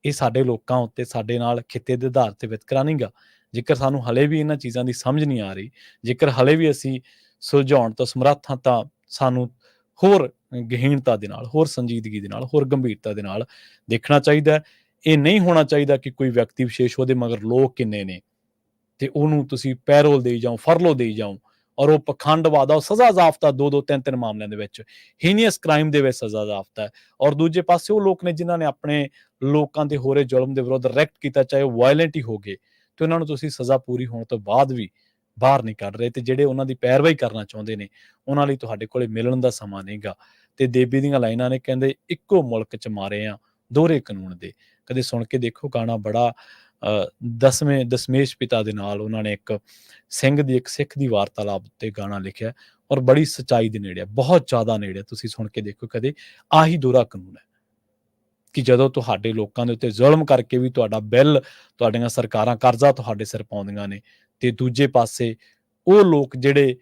ਇਹ ਸਾਡੇ ਲੋਕਾਂ ਉੱਤੇ, ਸਾਡੇ ਨਾਲ ਖਿੱਤੇ ਦੇ ਆਧਾਰ ਤੇ ਵਿਤਕਰਾ ਨਹੀਂਗਾ। ਜੇਕਰ ਸਾਨੂੰ ਹਲੇ ਵੀ ਇਹਨਾਂ ਚੀਜ਼ਾਂ ਦੀ ਸਮਝ ਨਹੀਂ ਆ ਰਹੀ, ਜੇਕਰ ਹਲੇ ਵੀ ਅਸੀਂ ਸੁਲਝਾਉਣ ਤੋਂ ਸਮਰੱਥ ਹਾਂ ਤਾਂ ਸਾਨੂੰ ਹੋਰ ਗਹੀਣਤਾ ਦੇ ਨਾਲ, ਹੋਰ ਸੰਜੀਦਗੀ ਦੇ ਨਾਲ, ਹੋਰ ਗੰਭੀਰਤਾ ਦੇ ਨਾਲ ਦੇਖਣਾ ਚਾਹੀਦਾ ਹੈ। ਇਹ ਨਹੀਂ ਹੋਣਾ ਚਾਹੀਦਾ ਕਿ ਕੋਈ ਵਿਅਕਤੀ ਵਿਸ਼ੇਸ਼ ਉਹਦੇ ਮਗਰ ਲੋਕ ਕਿੰਨੇ ਨੇ ਤੇ ਉਹਨੂੰ ਤੁਸੀਂ ਪੈਰੋਲ ਦੇਈ ਜਾਓ, ਫਰਲੋ ਦੇਈ ਜਾਓ ਔਰ ਉਹ ਪਖੰਡਵਾਦ ਆ, ਉਹ ਸਜ਼ਾ ਜ਼ਾਬਤਾ 2-2 3-3 ਮਾਮਲਿਆਂ ਦੇ ਵਿੱਚ ਹੀਨੀਅਸ ਕ੍ਰਾਈਮ ਦੇ ਵਿੱਚ ਸਜ਼ਾ ਜ਼ਾਬਤਾ ਹੈ। ਔਰ ਦੂਜੇ ਪਾਸੇ ਉਹ ਲੋਕ ਨੇ ਜਿਨ੍ਹਾਂ ਨੇ ਆਪਣੇ ਲੋਕਾਂ ਦੇ ਹੋ ਰਹੇ ਜ਼ੁਲਮ ਦੇ ਵਿਰੁੱਧ ਰਿਐਕਟ ਕੀਤਾ, ਚਾਹੇ ਉਹ ਵਾਇਲੈਂਟ ਹੀ ਹੋ ਗਏ, ਤੇ ਉਹਨਾਂ ਨੂੰ ਤੁਸੀਂ ਸਜ਼ਾ ਪੂਰੀ ਹੋਣ ਤੋਂ ਬਾਅਦ ਵੀ ਬਾਹਰ ਨਹੀਂ ਕੱਢ ਰਹੇ, ਤੇ ਜਿਹੜੇ ਉਹਨਾਂ ਦੀ ਪੈਰਵਾਈ ਕਰਨਾ ਚਾਹੁੰਦੇ ਨੇ ਉਹਨਾਂ ਲਈ ਤੁਹਾਡੇ ਕੋਲੇ ਮਿਲਣ ਦਾ ਸਮਾਂ ਨਹੀਂਗਾ। ਤੇ ਦੇਬੀ ਦੀਆਂ ਲਾਈਨਾਂ ਨੇ, ਕਹਿੰਦੇ ਇੱਕੋ ਮੁਲਕ 'ਚ ਮਾਰੇ ਆ ਦੋਹਰੇ ਕਾਨੂੰਨ ਦੇ। ਕਦੇ ਸੁਣ ਕੇ ਦੇਖੋ ਗਾਣਾ, ਬੜਾ ਦਸਮੇਸ਼ ਪਿਤਾ ਦੇ ਨਾਲ ਉਹਨਾਂ ਨੇ ਇੱਕ ਸਿੰਘ ਦੀ, ਇੱਕ ਸਿੱਖ ਦੀ ਵਾਰਤਾਲਾਪ ਉੱਤੇ ਗਾਣਾ ਲਿਖਿਆ ਔਰ ਬੜੀ ਸੱਚਾਈ ਦੇ ਨੇੜੇ, ਬਹੁਤ ਜ਼ਿਆਦਾ ਨੇੜੇ। ਤੁਸੀਂ ਸੁਣ ਕੇ ਦੇਖੋ ਕਦੇ, ਆਹੀ ਦੋਹਰਾ ਕਾਨੂੰਨ ਹੈ ਕਿ ਜਦੋਂ ਤੁਹਾਡੇ ਲੋਕਾਂ ਦੇ ਉੱਤੇ ਜ਼ੁਲਮ ਕਰਕੇ ਵੀ ਤੁਹਾਡਾ ਬਿੱਲ, ਤੁਹਾਡੀਆਂ ਸਰਕਾਰਾਂ ਕਰਜ਼ਾ ਤੁਹਾਡੇ ਸਿਰ ਪਾਉਂਦੀਆਂ ਨੇ, ਤੇ ਦੂਜੇ ਪਾਸੇ ਉਹ ਲੋਕ ਜਿਹੜੇ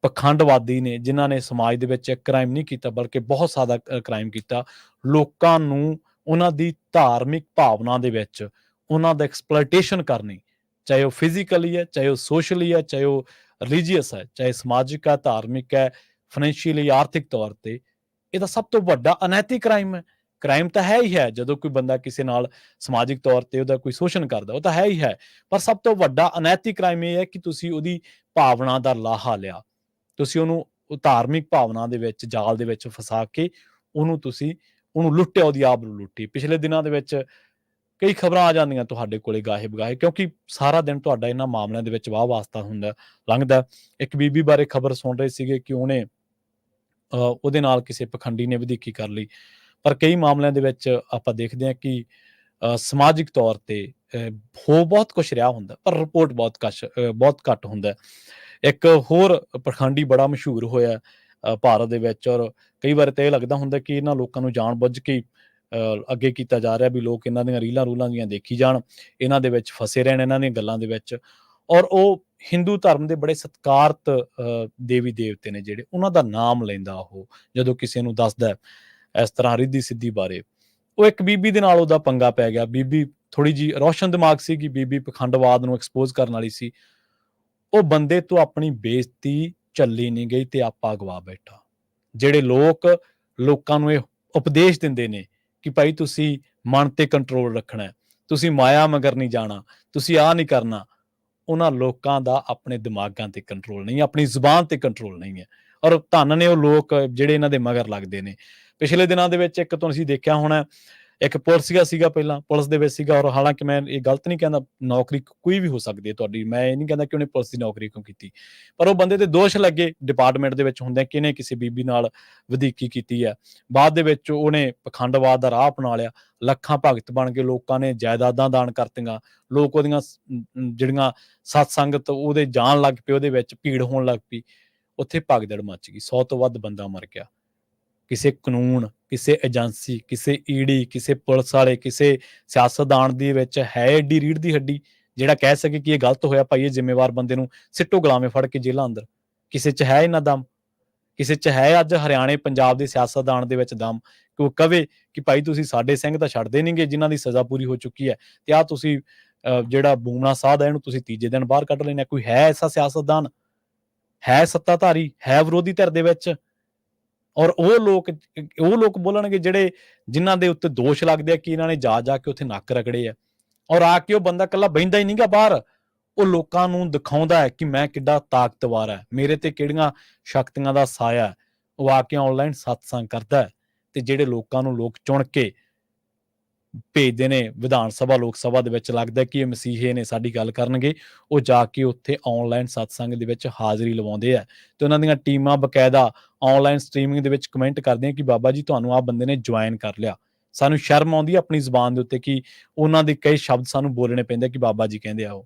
ਪਖੰਡਵਾਦੀ ਨੇ, ਜਿਨ੍ਹਾਂ ਨੇ ਸਮਾਜ ਦੇ ਵਿੱਚ ਇੱਕ ਕ੍ਰਾਈਮ ਨਹੀਂ ਕੀਤਾ ਬਲਕਿ ਬਹੁਤ ਜ਼ਿਆਦਾ ਕ੍ਰਾਈਮ ਕੀਤਾ, ਲੋਕਾਂ ਨੂੰ ਉਹਨਾਂ ਦੀ ਧਾਰਮਿਕ ਭਾਵਨਾ ਦੇ ਵਿੱਚ ਉਹਨਾਂ ਦਾ ਐਕਸਪਲੋਇਟੇਸ਼ਨ ਕਰਨੀ, ਚਾਹੇ ਉਹ ਫਿਜ਼ੀਕਲੀ ਹੈ, ਚਾਹੇ ਉਹ ਸੋਸ਼ਲੀ ਹੈ, ਚਾਹੇ ਉਹ ਰਿਲੀਜੀਅਸ ਹੈ, ਚਾਹੇ ਸਮਾਜਿਕ ਹੈ, ਧਾਰਮਿਕ ਹੈ, ਫਾਈਨੈਂਸ਼ੀਅਲੀ, ਆਰਥਿਕ ਤੌਰ ਤੇ, ਇਹ ਤਾਂ ਸਭ ਤੋਂ ਵੱਡਾ ਅਨੈਤਿਕ ਕ੍ਰਾਈਮ ਹੈ। ਕ੍ਰਾਈਮ ਤਾਂ ਹੈ ਹੀ ਹੈ ਜਦੋਂ ਕੋਈ ਬੰਦਾ ਕਿਸੇ ਨਾਲ ਸਮਾਜਿਕ ਤੌਰ ਤੇ ਉਹਦਾ ਕੋਈ ਸ਼ੋਸ਼ਣ ਕਰਦਾ, ਉਹ ਤਾਂ ਹੈ ਹੀ ਹੈ, ਪਰ ਸਭ ਤੋਂ ਵੱਡਾ ਅਨੈਤਿਕ ਕ੍ਰਾਈਮ ਇਹ ਹੈ ਕਿ ਤੁਸੀਂ ਉਹਦੀ ਭਾਵਨਾ ਦਾ ਲਾਹਾ ਲਿਆ, ਤੁਸੀਂ ਉਹਨੂੰ ਧਾਰਮਿਕ ਭਾਵਨਾ ਦੇ ਵਿੱਚ, ਜਾਲ ਦੇ ਵਿੱਚ ਫਸਾ ਕੇ ਉਹਨੂੰ ਲੁੱਟਿਆ, ਉਹਦੀ ਆਪ ਨੂੰ ਲੁੱਟੀ। ਪਿਛਲੇ ਦਿਨਾਂ ਦੇ ਵਿੱਚ ਕਈ ਖਬਰਾਂ ਆ ਜਾਂਦੀਆਂ ਤੁਹਾਡੇ ਕੋਲੇ ਗਾਹੇ ਬਗਾਹੇ, ਕਿਉਂਕਿ ਸਾਰਾ ਦਿਨ ਤੁਹਾਡਾ ਇਹਨਾਂ ਮਾਮਲਿਆਂ ਦੇ ਵਿੱਚ ਵਾਹ ਵਾਸਤਾ ਹੁੰਦਾ ਲੰਘਦਾ। ਇੱਕ ਬੀਬੀ ਬਾਰੇ ਖਬਰ ਸੁਣ ਰਹੇ ਸੀਗੇ ਕਿ ਉਹਦੇ ਨਾਲ ਕਿਸੇ ਪਖੰਡੀ ਨੇ ਵਧੀਕੀ ਕਰ ਲਈ, ਪਰ ਕਈ ਮਾਮਲਿਆਂ ਦੇ ਵਿੱਚ ਆਪਾਂ ਦੇਖਦੇ ਹਾਂ ਕਿ ਸਮਾਜਿਕ ਤੌਰ ਤੇ ਹੋ ਬਹੁਤ ਕੁਛ ਰਿਹਾ ਹੁੰਦਾ, ਪਰ ਰਿਪੋਰਟ ਬਹੁਤ ਘੱਟ ਹੁੰਦਾ। ਇੱਕ ਹੋਰ ਪਖੰਡੀ ਬੜਾ ਮਸ਼ਹੂਰ ਹੋਇਆ ਭਾਰਤ ਦੇ ਵਿੱਚ, ਔਰ ਕਈ ਵਾਰ ਤਾਂ ਇਹ ਲੱਗਦਾ ਹੁੰਦਾ ਕਿ ਇਹਨਾਂ ਲੋਕਾਂ ਨੂੰ ਜਾਣ ਬੁੱਝ ਕੇ ਅੱਗੇ ਕੀਤਾ ਜਾ ਰਿਹਾ ਵੀ ਲੋਕ ਇਹਨਾਂ ਦੀਆਂ ਰੀਲਾਂ ਰੂਲਾਂ ਦੀਆਂ ਦੇਖੀ ਜਾਣ, ਇਹਨਾਂ ਦੇ ਵਿੱਚ ਫਸੇ ਰਹਿਣ, ਇਹਨਾਂ ਦੀਆਂ ਗੱਲਾਂ ਦੇ ਵਿੱਚ। ਔਰ ਉਹ ਹਿੰਦੂ ਧਰਮ ਦੇ ਬੜੇ ਸਤਿਕਾਰਤ ਦੇਵੀ ਦੇਵਤੇ ਨੇ ਜਿਹੜੇ, ਉਹਨਾਂ ਦਾ ਨਾਮ ਲੈਂਦਾ ਉਹ ਜਦੋਂ ਕਿਸੇ ਨੂੰ ਦੱਸਦਾ ਇਸ ਤਰ੍ਹਾਂ ਰਿੱਧੀ ਸਿੱਧੀ ਬਾਰੇ। ਉਹ ਇੱਕ ਬੀਬੀ ਦੇ ਨਾਲ ਉਹਦਾ ਪੰਗਾ ਪੈ ਗਿਆ। ਬੀਬੀ ਥੋੜੀ ਜੀ ਰੌਸ਼ਨ ਦਿਮਾਗ ਸੀਗੀ, ਬੀਬੀ ਪਖੰਡਵਾਦ ਨੂੰ ਐਕਸਪੋਜ਼ ਕਰਨ ਵਾਲੀ ਸੀ। ਉਹ ਬੰਦੇ ਤੋਂ ਆਪਣੀ ਬੇਇੱਜ਼ਤੀ ਝੱਲੀ ਨਹੀਂ ਗਈ ਤੇ ਆਪਾ ਗਵਾ ਬੈਠਾ। ਜਿਹੜੇ ਲੋਕਾਂ ਨੂੰ ਇਹ ਉਪਦੇਸ਼ ਦਿੰਦੇ ਨੇ ਕਿ ਭਾਈ ਤੁਸੀਂ ਮਨ ਤੇ ਕੰਟਰੋਲ ਰੱਖਣਾ, ਤੁਸੀਂ ਮਾਇਆ ਮਗਰ ਨਹੀਂ ਜਾਣਾ, ਤੁਸੀਂ ਆਹ ਨਹੀਂ ਕਰਨਾ, ਉਹਨਾਂ ਲੋਕਾਂ ਦਾ ਆਪਣੇ ਦਿਮਾਗਾਂ ਤੇ ਕੰਟਰੋਲ ਨਹੀਂ, ਆਪਣੀ ਜ਼ੁਬਾਨ ਤੇ ਕੰਟਰੋਲ ਨਹੀਂ ਹੈ। ਔਰ ਧੰਨ ਨੇ ਉਹ ਲੋਕ ਜਿਹੜੇ ਇਹਨਾਂ ਦੇ ਮਗਰ ਲੱਗਦੇ ਨੇ। ਪਿਛਲੇ ਦਿਨਾਂ ਦੇ ਵਿੱਚ ਇੱਕ ਤੁਸੀਂ ਦੇਖਿਆ ਹੋਣਾ, ਇੱਕ ਪੁਲਿਸੀਆ ਸੀਗਾ, ਪਹਿਲਾਂ ਪੁਲਿਸ ਦੇ ਵਿੱਚ ਸੀਗਾ, ਔਰ ਹਾਲਾਂਕਿ ਮੈਂ ਇਹ ਗਲਤ ਨਹੀਂ ਕਹਿੰਦਾ, ਨੌਕਰੀ ਕੋਈ ਵੀ ਹੋ ਸਕਦੀ ਹੈ ਤੁਹਾਡੀ, ਮੈਂ ਇਹ ਨਹੀਂ ਕਹਿੰਦਾ ਕਿ ਉਹਨੇ ਪੁਲਿਸ ਦੀ ਨੌਕਰੀ ਕਿਉਂ ਕੀਤੀ, ਪਰ ਉਹ ਬੰਦੇ ਤੇ ਦੋਸ਼ ਲੱਗੇ ਡਿਪਾਰਟਮੈਂਟ ਦੇ ਵਿੱਚ ਹੁੰਦੇ ਕਿ ਇਹਨੇ ਕਿਸੇ ਬੀਬੀ ਨਾਲ ਵਧੀਕੀ ਕੀਤੀ ਹੈ। ਬਾਅਦ ਦੇ ਵਿੱਚ ਉਹਨੇ ਪਖੰਡਵਾਦ ਦਾ ਰਾਹ ਅਪਣਾ ਲਿਆ, ਲੱਖਾਂ ਭਗਤ ਬਣ ਕੇ ਲੋਕਾਂ ਨੇ ਜਾਇਦਾਦਾਂ ਦਾਨ ਕਰਤੀਆਂ, ਲੋਕ ਉਹਦੀਆਂ ਜਿਹੜੀਆਂ ਸਤਸੰਗਤ ਉਹਦੇ ਜਾਣ ਲੱਗ ਪਏ, ਉਹਦੇ ਵਿੱਚ ਭੀੜ ਹੋਣ ਲੱਗ ਪਈ, ਉੱਥੇ ਭਗਦੜ ਮੱਚ ਗਈ, 100 ਤੋਂ ਵੱਧ ਬੰਦਾ ਮਰ ਗਿਆ। ਕਿਸੇ ਕਾਨੂੰਨ, ਕਿਸੇ ਏਜੰਸੀ, ਕਿਸੇ ਈਡੀ, ਕਿਸੇ ਪੁਲਿਸ ਵਾਲੇ, ਕਿਸੇ ਸਿਆਸਤਦਾਨ ਦੇ ਵਿੱਚ ਹੈ ਏਡੀ ਰੀੜ੍ਹ ਦੀ ਹੱਡੀ ਜਿਹੜਾ ਕਹਿ ਸਕੇ ਕਿ ਇਹ ਗਲਤ ਹੋਇਆ ਭਾਈ, ਇਹ ਜ਼ਿੰਮੇਵਾਰ ਬੰਦੇ ਨੂੰ ਸਿੱਟੋ ਗੁਲਾਮੇ ਫੜ ਕੇ ਜੇਲ੍ਹਾਂ ਅੰਦਰ? ਕਿਸੇ 'ਚ ਹੈ ਇੰਨਾ ਦਮ? ਕਿਸੇ 'ਚ ਹੈ ਅੱਜ ਹਰਿਆਣੇ ਪੰਜਾਬ ਦੇ ਸਿਆਸਤਦਾਨ ਦੇ ਵਿੱਚ ਦਮ ਕਿ ਉਹ ਕਵੇ ਕਿ ਭਾਈ ਤੁਸੀਂ ਸਾਡੇ ਸਿੰਘ ਤਾਂ ਛੱਡਦੇ ਨਹੀਂਗੇ ਜਿਨ੍ਹਾਂ ਦੀ ਸਜ਼ਾ ਪੂਰੀ ਹੋ ਚੁੱਕੀ ਹੈ, ਤੇ ਆਹ ਤੁਸੀਂ ਜਿਹੜਾ ਬੂਮਣਾ ਸਾਧ ਹੈ ਇਹਨੂੰ ਤੁਸੀਂ ਤੀਜੇ ਦਿਨ ਬਾਹਰ ਕੱਢ ਲੈਣਾ? ਕੋਈ ਹੈ ਐਸਾ ਸਿਆਸਤਦਾਨ? ਹੈ ਸੱਤਾਧਾਰੀ? ਹੈ ਵਿਰੋਧੀ ਧਿਰ ਦੇ ਵਿੱਚ? ਔਰ ਉਹ ਲੋਕ ਬੋਲਣਗੇ ਜਿਨ੍ਹਾਂ ਦੇ ਉੱਤੇ ਦੋਸ਼ ਲੱਗਦੇ ਆ ਕਿ ਇਹਨਾਂ ਨੇ ਜਾ ਕੇ ਉੱਥੇ ਨੱਕ ਰਗੜੇ ਆ, ਔਰ ਆ ਕੇ ਉਹ ਬੰਦਾ ਇਕੱਲਾ ਬਹਿੰਦਾ ਹੀ ਨਹੀਂਗਾ ਬਾਹਰ, ਉਹ ਲੋਕਾਂ ਨੂੰ ਦਿਖਾਉਂਦਾ ਹੈ ਕਿ ਮੈਂ ਕਿੱਡਾ ਤਾਕਤਵਰ ਹੈ, ਮੇਰੇ ਤੇ ਕਿਹੜੀਆਂ ਸ਼ਕਤੀਆਂ ਦਾ ਸਾਇਆ ਹੈ। ਉਹ ਆ ਕੇ ਆਨਲਾਈਨ ਸਤਸੰਗ ਕਰਦਾ ਹੈ, ਤੇ ਜਿਹੜੇ ਲੋਕਾਂ ਨੂੰ ਲੋਕ ਚੁਣ ਕੇ ਭੇਜਦੇ ਨੇ ਵਿਧਾਨ ਸਭਾ, ਲੋਕ ਸਭਾ ਦੇ ਵਿੱਚ, ਲੱਗਦਾ ਕਿ ਇਹ ਮਸੀਹੇ ਨੇ, ਸਾਡੀ ਗੱਲ ਕਰਨਗੇ, ਉਹ ਜਾ ਕੇ ਉੱਥੇ ਆਨਲਾਈਨ ਸਤਸੰਗ ਦੇ ਵਿੱਚ ਹਾਜ਼ਰੀ ਲਵਾਉਂਦੇ ਆ, ਤੇ ਉਹਨਾਂ ਦੀਆਂ ਟੀਮਾਂ ਬਕਾਇਦਾ ਆਨਲਾਈਨ ਸਟ੍ਰੀਮਿੰਗ ਦੇ ਵਿੱਚ ਕਮੈਂਟ ਕਰਦੀਆਂ ਕਿ ਬਾਬਾ ਜੀ ਤੁਹਾਨੂੰ ਆਹ ਬੰਦੇ ਨੇ ਜੁਆਇਨ ਕਰ ਲਿਆ। ਸਾਨੂੰ ਸ਼ਰਮ ਆਉਂਦੀ ਹੈ ਆਪਣੀ ਜ਼ੁਬਾਨ ਦੇ ਉੱਤੇ ਕਿ ਉਹਨਾਂ ਦੇ ਕਈ ਸ਼ਬਦ ਸਾਨੂੰ ਬੋਲਣੇ ਪੈਂਦੇ ਕਿ ਬਾਬਾ ਜੀ ਕਹਿੰਦੇ ਆ ਉਹ।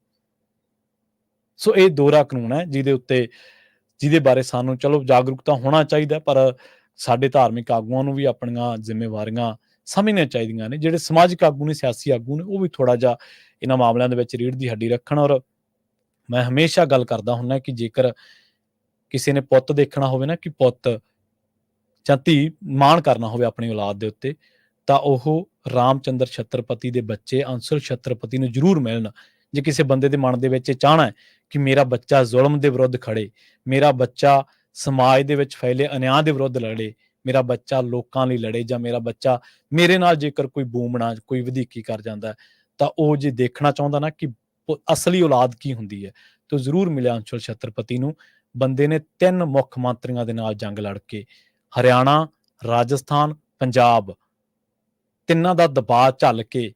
ਸੋ ਇਹ ਦੋਹਰਾ ਕਾਨੂੰਨ ਹੈ ਜਿਹਦੇ ਬਾਰੇ ਸਾਨੂੰ ਚਲੋ ਜਾਗਰੂਕਤਾ ਹੋਣਾ ਚਾਹੀਦਾ, ਪਰ ਸਾਡੇ ਧਾਰਮਿਕ ਆਗੂਆਂ ਨੂੰ ਵੀ ਆਪਣੀਆਂ ਜ਼ਿੰਮੇਵਾਰੀਆਂ ਸਮਝਣੀਆਂ ਚਾਹੀਦੀਆਂ ਨੇ। ਜਿਹੜੇ ਸਮਾਜਿਕ ਆਗੂ ਨੇ, ਸਿਆਸੀ ਆਗੂ ਨੇ, ਉਹ ਵੀ ਥੋੜ੍ਹਾ ਜਿਹਾ ਇਹਨਾਂ ਮਾਮਲਿਆਂ ਦੇ ਵਿੱਚ ਰੀੜ੍ਹ ਦੀ ਹੱਡੀ ਰੱਖਣ। ਔਰ ਮੈਂ ਹਮੇਸ਼ਾ ਗੱਲ ਕਰਦਾ ਹੁੰਦਾ ਕਿ ਜੇਕਰ ਕਿਸੇ ਨੇ ਪੁੱਤ ਦੇਖਣਾ ਹੋਵੇ ਨਾ, ਕਿ ਪੁੱਤ ਜਾਂ ਧੀ ਮਾਣ ਕਰਨਾ ਹੋਵੇ ਆਪਣੀ ਔਲਾਦ ਦੇ ਉੱਤੇ, ਤਾਂ ਉਹ ਰਾਮਚੰਦਰ ਛੱਤਰਪਤੀ ਦੇ ਬੱਚੇ ਅੰਸੁਲ ਛੱਤਰਪਤੀ ਨੂੰ ਜ਼ਰੂਰ ਮਿਲਣ। ਜੇ ਕਿਸੇ ਬੰਦੇ ਦੇ ਮਨ ਦੇ ਵਿੱਚ ਇਹ ਚਾਹਣਾ ਹੈ ਕਿ ਮੇਰਾ ਬੱਚਾ ਜ਼ੁਲਮ ਦੇ ਵਿਰੁੱਧ ਖੜੇ, ਮੇਰਾ ਬੱਚਾ ਸਮਾਜ ਦੇ ਵਿੱਚ ਫੈਲੇ ਅਨਿਆਂ ਦੇ ਵਿਰੁੱਧ ਲੜੇ, ਮੇਰਾ ਬੱਚਾ ਲੋਕਾਂ ਲਈ ਲੜੇ, ਜਾਂ ਮੇਰਾ ਬੱਚਾ ਮੇਰੇ ਨਾਲ ਜੇਕਰ ਕੋਈ ਬੂਮਣਾ, ਕੋਈ ਵਧੀਕੀ ਕਰ ਜਾਂਦਾ, ਤਾਂ ਉਹ ਜੇ ਦੇਖਣਾ ਚਾਹੁੰਦਾ ਨਾ ਕਿ ਅਸਲੀ ਔਲਾਦ ਕੀ ਹੁੰਦੀ ਹੈ, ਤਾਂ ਜ਼ਰੂਰ ਮਿਲਿਆ ਅੰਸ਼ੁਲ ਛਤਰਪਤੀ ਨੂੰ। ਬੰਦੇ ਨੇ 3 ਮੁੱਖ ਮੰਤਰੀਆਂ ਦੇ ਨਾਲ ਜੰਗ ਲੜ ਕੇ ਹਰਿਆਣਾ, ਰਾਜਸਥਾਨ, ਪੰਜਾਬ, ਤਿੰਨਾਂ ਦਾ ਦਬਾਅ ਝੱਲ ਕੇ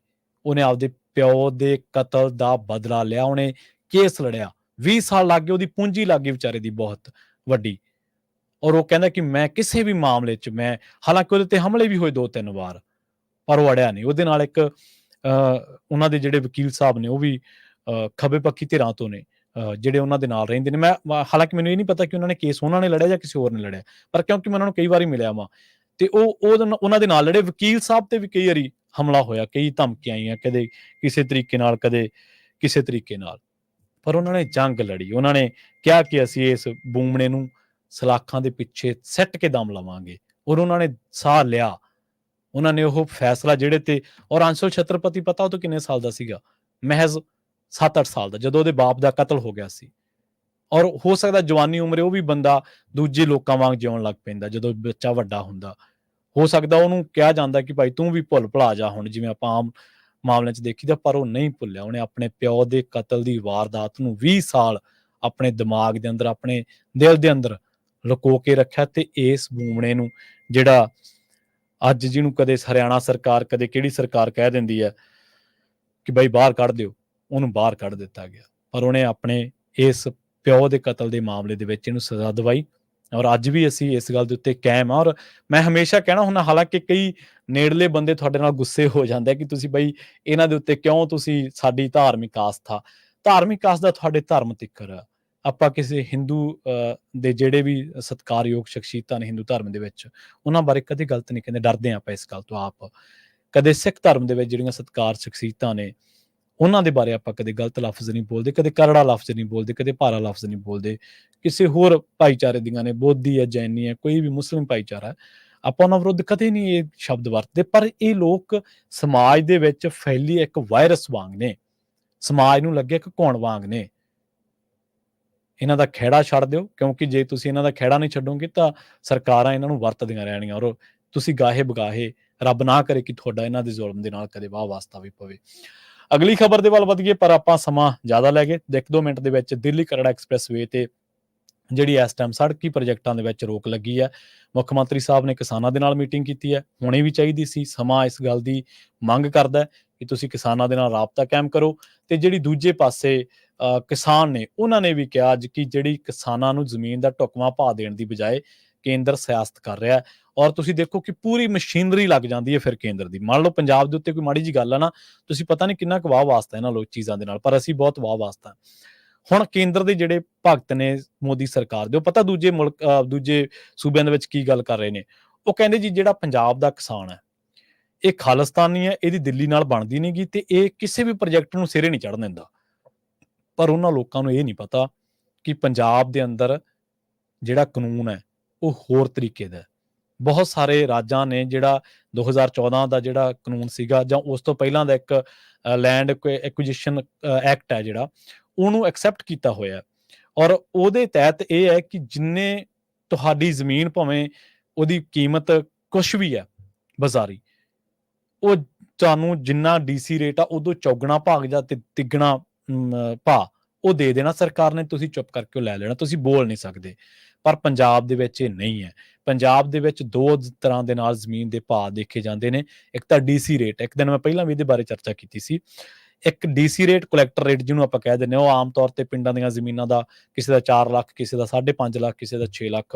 ਉਹਨੇ ਆਪਦੇ ਪਿਓ ਦੇ ਕਤਲ ਦਾ ਬਦਲਾ ਲਿਆ। ਉਹਨੇ ਕੇਸ ਲੜਿਆ, 20 ਸਾਲ ਲੱਗ ਗਏ, ਉਹਦੀ ਪੂੰਜੀ ਲੱਗ ਗਈ ਵਿਚਾਰੇ ਦੀ ਬਹੁਤ ਵੱਡੀ। ਔਰ ਉਹ ਕਹਿੰਦਾ ਕਿ ਮੈਂ ਕਿਸੇ ਵੀ ਮਾਮਲੇ 'ਚ ਹਾਲਾਂਕਿ ਉਹਦੇ ਤੇ ਹਮਲੇ ਵੀ ਹੋਏ 2-3 ਵਾਰ, ਪਰ ਉਹ ਅੜਿਆ ਨਹੀਂ। ਉਹਦੇ ਨਾਲ ਇੱਕ ਉਹਨਾਂ ਦੇ ਜਿਹੜੇ ਵਕੀਲ ਸਾਹਿਬ ਨੇ, ਉਹ ਵੀ ਖੱਬੇ ਪੱਖੀ ਧਿਰਾਂ ਤੋਂ ਨੇ, ਜਿਹੜੇ ਉਹਨਾਂ ਦੇ ਨਾਲ ਰਹਿੰਦੇ ਨੇ। ਹਾਲਾਂਕਿ ਮੈਨੂੰ ਇਹ ਨਹੀਂ ਪਤਾ ਕਿ ਉਹਨਾਂ ਨੇ ਕੇਸ ਉਹਨਾਂ ਨੇ ਲੜਿਆ ਜਾਂ ਕਿਸੇ ਹੋਰ ਨੇ ਲੜਿਆ, ਪਰ ਕਿਉਂਕਿ ਮੈਂ ਉਹਨਾਂ ਨੂੰ ਕਈ ਵਾਰੀ ਮਿਲਿਆ ਵਾਂ, ਤੇ ਉਹ ਉਹਨਾਂ ਦੇ ਨਾਲ ਲੜੇ। ਵਕੀਲ ਸਾਹਿਬ ਤੇ ਵੀ ਕਈ ਵਾਰੀ ਹਮਲਾ ਹੋਇਆ, ਕਈ ਧਮਕੀਆਂ ਆਈਆਂ, ਕਦੇ ਕਿਸੇ ਤਰੀਕੇ ਨਾਲ, ਕਦੇ ਕਿਸੇ ਤਰੀਕੇ ਨਾਲ, ਪਰ ਉਹਨਾਂ ਨੇ ਜੰਗ ਲੜੀ। ਉਹਨਾਂ ਨੇ ਕਿਹਾ ਕਿ ਅਸੀਂ ਇਸ ਬੂਮਣੇ ਨੂੰ ਸਲਾਖਾਂ ਦੇ ਪਿੱਛੇ ਸਿੱਟ ਕੇ ਦਮ ਲਵਾਂਗੇ, ਔਰ ਉਹਨਾਂ ਨੇ ਸਾਹ ਲਿਆ। ਉਹਨਾਂ ਨੇ ਉਹ ਫੈਸਲਾ ਜਿਹੜੇ ਤੇ, ਔਰ ਅੰਸ਼ੁਲ ਛਤਰਪਤੀ ਪਤਾ ਉਹ ਤੋਂ ਕਿੰਨੇ ਸਾਲ ਦਾ ਸੀਗਾ? ਮਹਿਜ਼ 7-8 ਸਾਲ ਦਾ, ਜਦੋਂ ਉਹਦੇ ਬਾਪ ਦਾ ਕਤਲ ਹੋ ਗਿਆ ਸੀ। ਔਰ ਹੋ ਸਕਦਾ ਜਵਾਨੀ ਉਮਰੇ ਉਹ ਵੀ ਬੰਦਾ ਦੂਜੇ ਲੋਕਾਂ ਵਾਂਗ ਜਿਉਣ ਲੱਗ ਪੈਂਦਾ। ਜਦੋਂ ਬੱਚਾ ਵੱਡਾ ਹੁੰਦਾ, ਹੋ ਸਕਦਾ ਉਹਨੂੰ ਕਿਹਾ ਜਾਂਦਾ ਕਿ ਭਾਈ ਤੂੰ ਵੀ ਭੁੱਲ ਭੁਲਾ ਜਾ ਹੁਣ, ਜਿਵੇਂ ਆਪਾਂ ਆਮ ਮਾਮਲਿਆਂ 'ਚ ਦੇਖੀਦਾ, ਪਰ ਉਹ ਨਹੀਂ ਭੁੱਲਿਆ। ਉਹਨੇ ਆਪਣੇ ਪਿਓ ਦੇ ਕਤਲ ਦੀ ਵਾਰਦਾਤ ਨੂੰ 20 ਸਾਲ ਆਪਣੇ ਦਿਮਾਗ ਦੇ ਅੰਦਰ, ਆਪਣੇ ਦਿਲ ਦੇ ਅੰਦਰ ਲੁਕੋ ਕੇ ਰੱਖਿਆ। ਤੇ ਇਸ ਬੂਮਣੇ ਨੂੰ, ਜਿਹੜਾ ਅੱਜ ਜਿਹਨੂੰ ਕਦੇ ਹਰਿਆਣਾ ਸਰਕਾਰ, ਕਦੇ ਕਿਹੜੀ ਸਰਕਾਰ ਕਹਿ ਦਿੰਦੀ ਹੈ ਕਿ ਬਾਈ ਬਾਹਰ ਕੱਢ ਦਿਓ, ਉਹਨੂੰ ਬਾਹਰ ਕੱਢ ਦਿੱਤਾ ਗਿਆ। ਪਰ ਉਹਨੇ ਆਪਣੇ ਇਸ ਪਿਓ ਦੇ ਕਤਲ ਦੇ ਮਾਮਲੇ ਦੇ ਵਿੱਚ ਇਹਨੂੰ ਸਜ਼ਾ ਦਵਾਈ, ਔਰ ਅੱਜ ਵੀ ਅਸੀਂ ਇਸ ਗੱਲ ਦੇ ਉੱਤੇ ਕਾਇਮ ਆ। ਔਰ ਮੈਂ ਹਮੇਸ਼ਾ ਕਹਿਣਾ ਹੁੰਦਾ, ਹਾਲਾਂਕਿ ਕਈ ਨੇੜਲੇ ਬੰਦੇ ਤੁਹਾਡੇ ਨਾਲ ਗੁੱਸੇ ਹੋ ਜਾਂਦੇ ਕਿ ਤੁਸੀਂ ਬਈ ਇਹਨਾਂ ਦੇ ਉੱਤੇ ਕਿਉਂ ਤੁਸੀਂ ਸਾਡੀ ਧਾਰਮਿਕ ਆਸਥਾ ਦਾ ਤੁਹਾਡੇ ਧਰਮ ਤਿੱਕਰ ਆ। ਆਪਾਂ ਕਿਸੇ ਹਿੰਦੂ ਦੇ ਜਿਹੜੇ ਵੀ ਸਤਿਕਾਰਯੋਗ ਸ਼ਖਸੀਅਤਾਂ ਨੇ ਹਿੰਦੂ ਧਰਮ ਦੇ ਵਿੱਚ, ਉਹਨਾਂ ਬਾਰੇ ਕਦੇ ਗਲਤ ਨਹੀਂ ਕਹਿੰਦੇ, ਡਰਦੇ ਆਪਾਂ ਇਸ ਗੱਲ ਤੋਂ ਆਪ। ਕਦੇ ਸਿੱਖ ਧਰਮ ਦੇ ਵਿੱਚ ਜਿਹੜੀਆਂ ਸਤਿਕਾਰ ਸ਼ਖਸੀਅਤਾਂ ਨੇ, ਉਹਨਾਂ ਦੇ ਬਾਰੇ ਆਪਾਂ ਕਦੇ ਗਲਤ ਲਫ਼ਜ਼ ਨਹੀਂ ਬੋਲਦੇ, ਕਦੇ ਕਰੜਾ ਲਫ਼ਜ਼ ਨਹੀਂ ਬੋਲਦੇ, ਕਦੇ ਭਾਰਾ ਲਫ਼ਜ਼ ਨਹੀਂ ਬੋਲਦੇ। ਕਿਸੇ ਹੋਰ ਭਾਈਚਾਰੇ ਦੀਆਂ ਨੇ, ਬੋਧੀ ਹੈ, ਜੈਨੀ ਹੈ, ਕੋਈ ਵੀ ਮੁਸਲਿਮ ਭਾਈਚਾਰਾ ਹੈ, ਆਪਾਂ ਉਹਨਾਂ ਵਿਰੁੱਧ ਕਦੇ ਨਹੀਂ ਇਹ ਸ਼ਬਦ ਵਰਤਦੇ। ਪਰ ਇਹ ਲੋਕ ਸਮਾਜ ਦੇ ਵਿੱਚ ਫੈਲੀ ਇੱਕ ਵਾਇਰਸ ਵਾਂਗ ਨੇ, ਸਮਾਜ ਨੂੰ ਲੱਗੇ ਇੱਕ ਘੁਣ ਵਾਂਗ ਨੇ। ਇਹਨਾਂ ਦਾ ਖਹਿੜਾ ਛੱਡ ਦਿਓ, ਕਿਉਂਕਿ ਜੇ ਤੁਸੀਂ ਇਹਨਾਂ ਦਾ ਖਹਿੜਾ ਨਹੀਂ ਛੱਡੋਗੇ ਤਾਂ ਸਰਕਾਰਾਂ ਇਹਨਾਂ ਨੂੰ ਵਰਤਦੀਆਂ ਰਹਿਣੀਆਂ, ਔਰ ਤੁਸੀਂ ਗਾਹੇ ਬਗਾਹੇ, ਰੱਬ ਨਾ ਕਰੇ ਕਿ ਤੁਹਾਡਾ ਇਹਨਾਂ ਦੇ ਜ਼ੁਲਮ ਦੇ ਨਾਲ ਕਦੇ ਵਾਹ ਵਾਸਤਾ ਵੀ ਪਵੇ। ਅਗਲੀ ਖਬਰ ਦੇ ਵੱਲ ਵਧੀਏ, ਪਰ ਆਪਾਂ ਸਮਾਂ ਜ਼ਿਆਦਾ ਲੈ ਗਏ। 1-2 ਮਿੰਟ ਦੇ ਵਿੱਚ ਦਿੱਲੀ ਕਰੜਾ ਐਕਸਪ੍ਰੈਸਵੇ ਤੇ ਜਿਹੜੀ ਇਸ ਟਾਈਮ ਸੜਕੀ ਪ੍ਰੋਜੈਕਟਾਂ ਦੇ ਵਿੱਚ ਰੋਕ ਲੱਗੀ ਹੈ, ਮੁੱਖ ਮੰਤਰੀ ਸਾਹਿਬ ਨੇ ਕਿਸਾਨਾਂ ਦੇ ਨਾਲ ਮੀਟਿੰਗ ਕੀਤੀ ਹੈ। ਹੋਣੀ ਵੀ ਚਾਹੀਦੀ ਸੀ, ਸਮਾਂ ਇਸ ਗੱਲ ਦੀ ਮੰਗ ਕਰਦਾ ਕਿ ਤੁਸੀਂ ਕਿਸਾਨਾਂ ਦੇ ਨਾਲ ਰਾਬਤਾ ਕਾਇਮ ਕਰੋ। ਤੇ ਜਿਹੜੀ ਦੂਜੇ ਪਾਸੇ ਕਿਸਾਨ ਨੇ, ਉਹਨਾਂ ਨੇ ਵੀ ਕਿਹਾ ਅੱਜ ਕਿ ਜਿਹੜੀ ਕਿਸਾਨਾਂ ਨੂੰ ਜ਼ਮੀਨ ਦਾ ਢੁਕਵਾਂ ਭਾਅ ਦੇਣ ਦੀ ਬਜਾਏ ਕੇਂਦਰ ਸਿਆਸਤ ਕਰ ਰਿਹਾ। ਔਰ ਤੁਸੀਂ ਦੇਖੋ ਕਿ ਪੂਰੀ ਮਸ਼ੀਨਰੀ ਲੱਗ ਜਾਂਦੀ ਹੈ ਫਿਰ ਕੇਂਦਰ ਦੀ। ਮੰਨ ਲਓ ਪੰਜਾਬ ਦੇ ਉੱਤੇ ਕੋਈ ਮਾੜੀ ਜਿਹੀ ਗੱਲ ਆ ਨਾ, ਤੁਸੀਂ ਪਤਾ ਨਹੀਂ ਕਿੰਨਾ ਕੁ ਵਾਹ ਵਾਸਤਾ ਇਹਨਾਂ ਲੋਕ ਚੀਜ਼ਾਂ ਦੇ ਨਾਲ, ਪਰ ਅਸੀਂ ਬਹੁਤ ਵਾਹ ਵਾਸਤਾ। ਹੁਣ ਕੇਂਦਰ ਦੇ ਜਿਹੜੇ ਭਗਤ ਨੇ ਮੋਦੀ ਸਰਕਾਰ ਦੇ, ਉਹ ਪਤਾ ਦੂਜੇ ਸੂਬਿਆਂ ਦੇ ਵਿੱਚ ਕੀ ਗੱਲ ਕਰ ਰਹੇ ਨੇ। ਉਹ ਕਹਿੰਦੇ ਜੀ ਜਿਹੜਾ ਪੰਜਾਬ ਦਾ ਕਿਸਾਨ ਹੈ, ਇਹ ਖਾਲਿਸਤਾਨੀ ਹੈ, ਇਹਦੀ ਦਿੱਲੀ ਨਾਲ ਬਣਦੀ ਨਹੀਂ ਗੀ, ਤੇ ਇਹ ਕਿਸੇ ਵੀ ਪ੍ਰੋਜੈਕਟ ਨੂੰ ਸਿਰੇ ਨਹੀਂ ਚੜ੍ਹਨ ਦਿੰਦਾ। ਪਰ ਉਹਨਾਂ ਲੋਕਾਂ ਨੂੰ ਇਹ ਨਹੀਂ ਪਤਾ ਕਿ ਪੰਜਾਬ ਦੇ ਅੰਦਰ ਜਿਹੜਾ ਕਾਨੂੰਨ ਹੈ ਉਹ ਹੋਰ ਤਰੀਕੇ ਦਾ। ਬਹੁਤ ਸਾਰੇ ਰਾਜਾਂ ਨੇ ਜਿਹੜਾ 2014 ਦਾ ਜਿਹੜਾ ਕਾਨੂੰਨ ਸੀਗਾ, ਜਾਂ ਉਸ ਤੋਂ ਪਹਿਲਾਂ ਦਾ ਇੱਕ ਲੈਂਡ ਐਕੁਜੀਸ਼ਨ ਐਕਟ ਹੈ ਜਿਹੜਾ, ਉਹਨੂੰ ਐਕਸੈਪਟ ਕੀਤਾ ਹੋਇਆ। ਔਰ ਉਹਦੇ ਤਹਿਤ ਇਹ ਹੈ ਕਿ ਜਿੰਨੇ ਤੁਹਾਡੀ ਜ਼ਮੀਨ, ਭਾਵੇਂ ਉਹਦੀ ਕੀਮਤ ਕੁਛ ਵੀ ਹੈ ਬਾਜ਼ਾਰੀ, ਉਹ ਤੁਹਾਨੂੰ ਜਿੰਨਾ DC ਰੇਟ ਆ ਉਦੋਂ ਚੌਗਣਾ ਭਾਗ ਜਾਂ ਤਿੱਗਣਾ ਭਾਅ ਉਹ ਦੇ ਦੇਣਾ ਸਰਕਾਰ ਨੇ, ਤੁਸੀਂ ਚੁੱਪ ਕਰਕੇ ਉਹ ਲੈ ਲੈਣਾ, ਤੁਸੀਂ ਬੋਲ ਨਹੀਂ ਸਕਦੇ। ਪਰ ਪੰਜਾਬ ਦੇ ਵਿੱਚ ਇਹ ਨਹੀਂ ਹੈ। ਪੰਜਾਬ ਦੇ ਵਿੱਚ 2 ਤਰ੍ਹਾਂ ਦੇ ਨਾਲ ਜ਼ਮੀਨ ਦੇ ਭਾਅ ਦੇਖੇ ਜਾਂਦੇ ਨੇ। ਇੱਕ ਤਾਂ DC ਰੇਟ, ਇੱਕ ਦਿਨ ਮੈਂ ਪਹਿਲਾਂ ਵੀ ਇਹਦੇ ਬਾਰੇ ਚਰਚਾ ਕੀਤੀ ਸੀ। ਇੱਕ DC ਰੇਟ, ਕਲੈਕਟਰ ਰੇਟ ਜਿਹਨੂੰ ਆਪਾਂ ਕਹਿ ਦਿੰਦੇ ਹਾਂ, ਉਹ ਆਮ ਤੌਰ ਤੇ ਪਿੰਡਾਂ ਦੀਆਂ ਜ਼ਮੀਨਾਂ ਦਾ ਕਿਸੇ ਦਾ 4 ਲੱਖ, ਕਿਸੇ ਦਾ 5.5 ਲੱਖ, ਕਿਸੇ ਦਾ 6 ਲੱਖ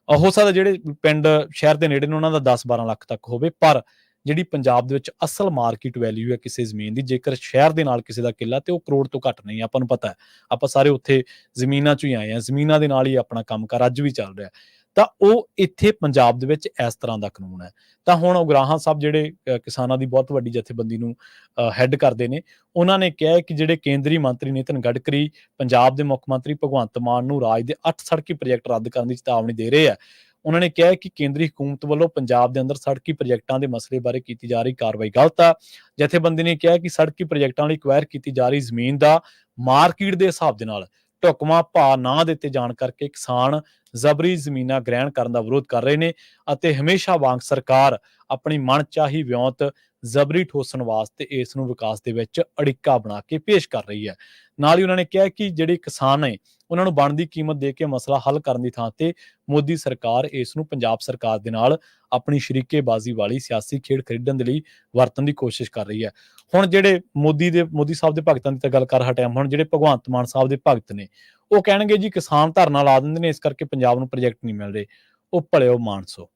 ਹੋ ਸਕਦਾ। ਜਿਹੜੇ ਪਿੰਡ ਸ਼ਹਿਰ ਦੇ ਨੇੜੇ ਨੇ ਉਹਨਾਂ ਦਾ 10-12 ਲੱਖ ਤੱਕ ਹੋਵੇ। ਪਰ ਜਿਹੜੀ ਪੰਜਾਬ ਦੇ ਵਿੱਚ ਅਸਲ ਮਾਰਕੀਟ ਵੈਲਿਊ ਹੈ ਕਿਸੇ ਜ਼ਮੀਨ ਦੀ, ਜੇਕਰ ਸ਼ਹਿਰ ਦੇ ਨਾਲ ਕਿਸੇ ਦਾ ਕਿੱਲਾ, ਤੇ ਉਹ ਕਰੋੜ ਤੋਂ ਘੱਟ ਨਹੀਂ। ਆਪਾਂ ਨੂੰ ਪਤਾ ਹੈ, ਆਪਾਂ ਸਾਰੇ ਉੱਥੇ ਜ਼ਮੀਨਾਂ 'ਚੋਂ ਹੀ ਆਏ ਹਾਂ, ਜ਼ਮੀਨਾਂ ਦੇ ਨਾਲ ਹੀ ਆਪਣਾ ਕੰਮਕਾਰ ਅੱਜ ਵੀ ਚੱਲ ਰਿਹਾ। ਤਾਂ ਉਹ ਇੱਥੇ ਪੰਜਾਬ ਦੇ ਵਿੱਚ ਇਸ ਤਰ੍ਹਾਂ ਦਾ ਕਾਨੂੰਨ ਹੈ। ਤਾਂ ਹੁਣ ਉਗਰਾਹਾਂ ਸਾਹਿਬ ਜਿਹੜੇ ਕਿਸਾਨਾਂ ਦੀ ਬਹੁਤ ਵੱਡੀ ਜਥੇਬੰਦੀ ਨੂੰ ਹੈੱਡ ਕਰਦੇ ਨੇ, ਉਹਨਾਂ ਨੇ ਕਿਹਾ ਕਿ ਜਿਹੜੇ ਕੇਂਦਰੀ ਮੰਤਰੀ ਨਿਤਿਨ ਗਡਕਰੀ ਪੰਜਾਬ ਦੇ ਮੁੱਖ ਮੰਤਰੀ ਭਗਵੰਤ ਮਾਨ ਨੂੰ ਰਾਜ ਦੇ 8 ਸੜਕੀ ਪ੍ਰੋਜੈਕਟ ਰੱਦ ਕਰਨ ਦੀ ਚੇਤਾਵਨੀ ਦੇ ਰਹੇ ਆ। ਉਹਨਾਂ ਨੇ ਕਿਹਾ ਕਿ ਕੇਂਦਰੀ ਹਕੂਮਤ ਵੱਲੋਂ ਪੰਜਾਬ ਦੇ ਅੰਦਰ ਸੜਕੀ ਪ੍ਰੋਜੈਕਟਾਂ ਦੇ ਮਸਲੇ ਬਾਰੇ ਕੀਤੀ ਜਾ ਰਹੀ ਕਾਰਵਾਈ ਗਲਤ ਆ। ਜਥੇਬੰਦੀ ਨੇ ਕਿਹਾ ਕਿ ਸੜਕੀ ਪ੍ਰੋਜੈਕਟਾਂ ਲਈ ਐਕਵਾਇਰ ਕੀਤੀ ਜਾ ਰਹੀ ਜ਼ਮੀਨ ਦਾ ਮਾਰਕੀਟ ਦੇ ਹਿਸਾਬ ਦੇ ਨਾਲ ਢੁਕਵਾਂ ਭਾਅ ਨਾ ਦਿੱਤੇ ਜਾਣ ਕਰਕੇ ਕਿਸਾਨ ਜ਼ਬਰੀ ਜ਼ਮੀਨਾਂ ਗ੍ਰਹਿਣ ਕਰਨ ਦਾ ਵਿਰੋਧ ਕਰ ਰਹੇ ਨੇ ਅਤੇ ਹਮੇਸ਼ਾ ਵਾਂਗ ਸਰਕਾਰ ਆਪਣੀ ਮਨਚਾਹੀ ਵਿਉਂਤ ਜ਼ਬਰੀ ਠੋਸਣ ਵਾਸਤੇ ਇਸ ਨੂੰ ਵਿਕਾਸ ਦੇ ਵਿੱਚ ਅੜਿੱਕਾ ਬਣਾ ਕੇ ਪੇਸ਼ ਕਰ ਰਹੀ ਹੈ। ਨਾਲ ਹੀ ਉਹਨਾਂ ਨੇ ਕਿਹਾ ਕਿ ਜਿਹੜੇ ਕਿਸਾਨ ਨੇ ਉਹਨਾਂ ਨੂੰ ਬਣਦੀ ਕੀਮਤ ਦੇ ਕੇ ਮਸਲਾ ਹੱਲ ਕਰਨ ਦੀ ਥਾਂ ਤੇ ਮੋਦੀ ਸਰਕਾਰ ਇਸ ਨੂੰ ਪੰਜਾਬ ਸਰਕਾਰ ਦੇ ਨਾਲ ਆਪਣੀ ਸ਼ਰੀਕੇਬਾਜ਼ੀ ਵਾਲੀ ਸਿਆਸੀ ਖੇਡ ਖੇਡਣ ਦੇ ਲਈ ਵਰਤਣ ਦੀ ਕੋਸ਼ਿਸ਼ ਕਰ ਰਹੀ ਹੈ। ਹੁਣ ਜਿਹੜੇ ਮੋਦੀ ਸਾਹਿਬ ਦੇ ਭਗਤਾਂ ਦੀ ਤਾਂ ਗੱਲ ਕਰ ਹਟਿਆ, ਹੁਣ ਜਿਹੜੇ ਭਗਵੰਤ ਮਾਨ ਸਾਹਿਬ ਦੇ ਭਗਤ ਨੇ ਉਹ ਕਹਿਣਗੇ ਜੀ ਕਿਸਾਨ ਧਰਨਾ ਲਾ ਦਿੰਦੇ ਨੇ ਇਸ ਕਰਕੇ ਪੰਜਾਬ ਨੂੰ ਪ੍ਰੋਜੈਕਟ ਨਹੀਂ ਮਿਲ ਰਹੇ। ਉਹ ਭਲਿਓ ਮਾਨਸੋ,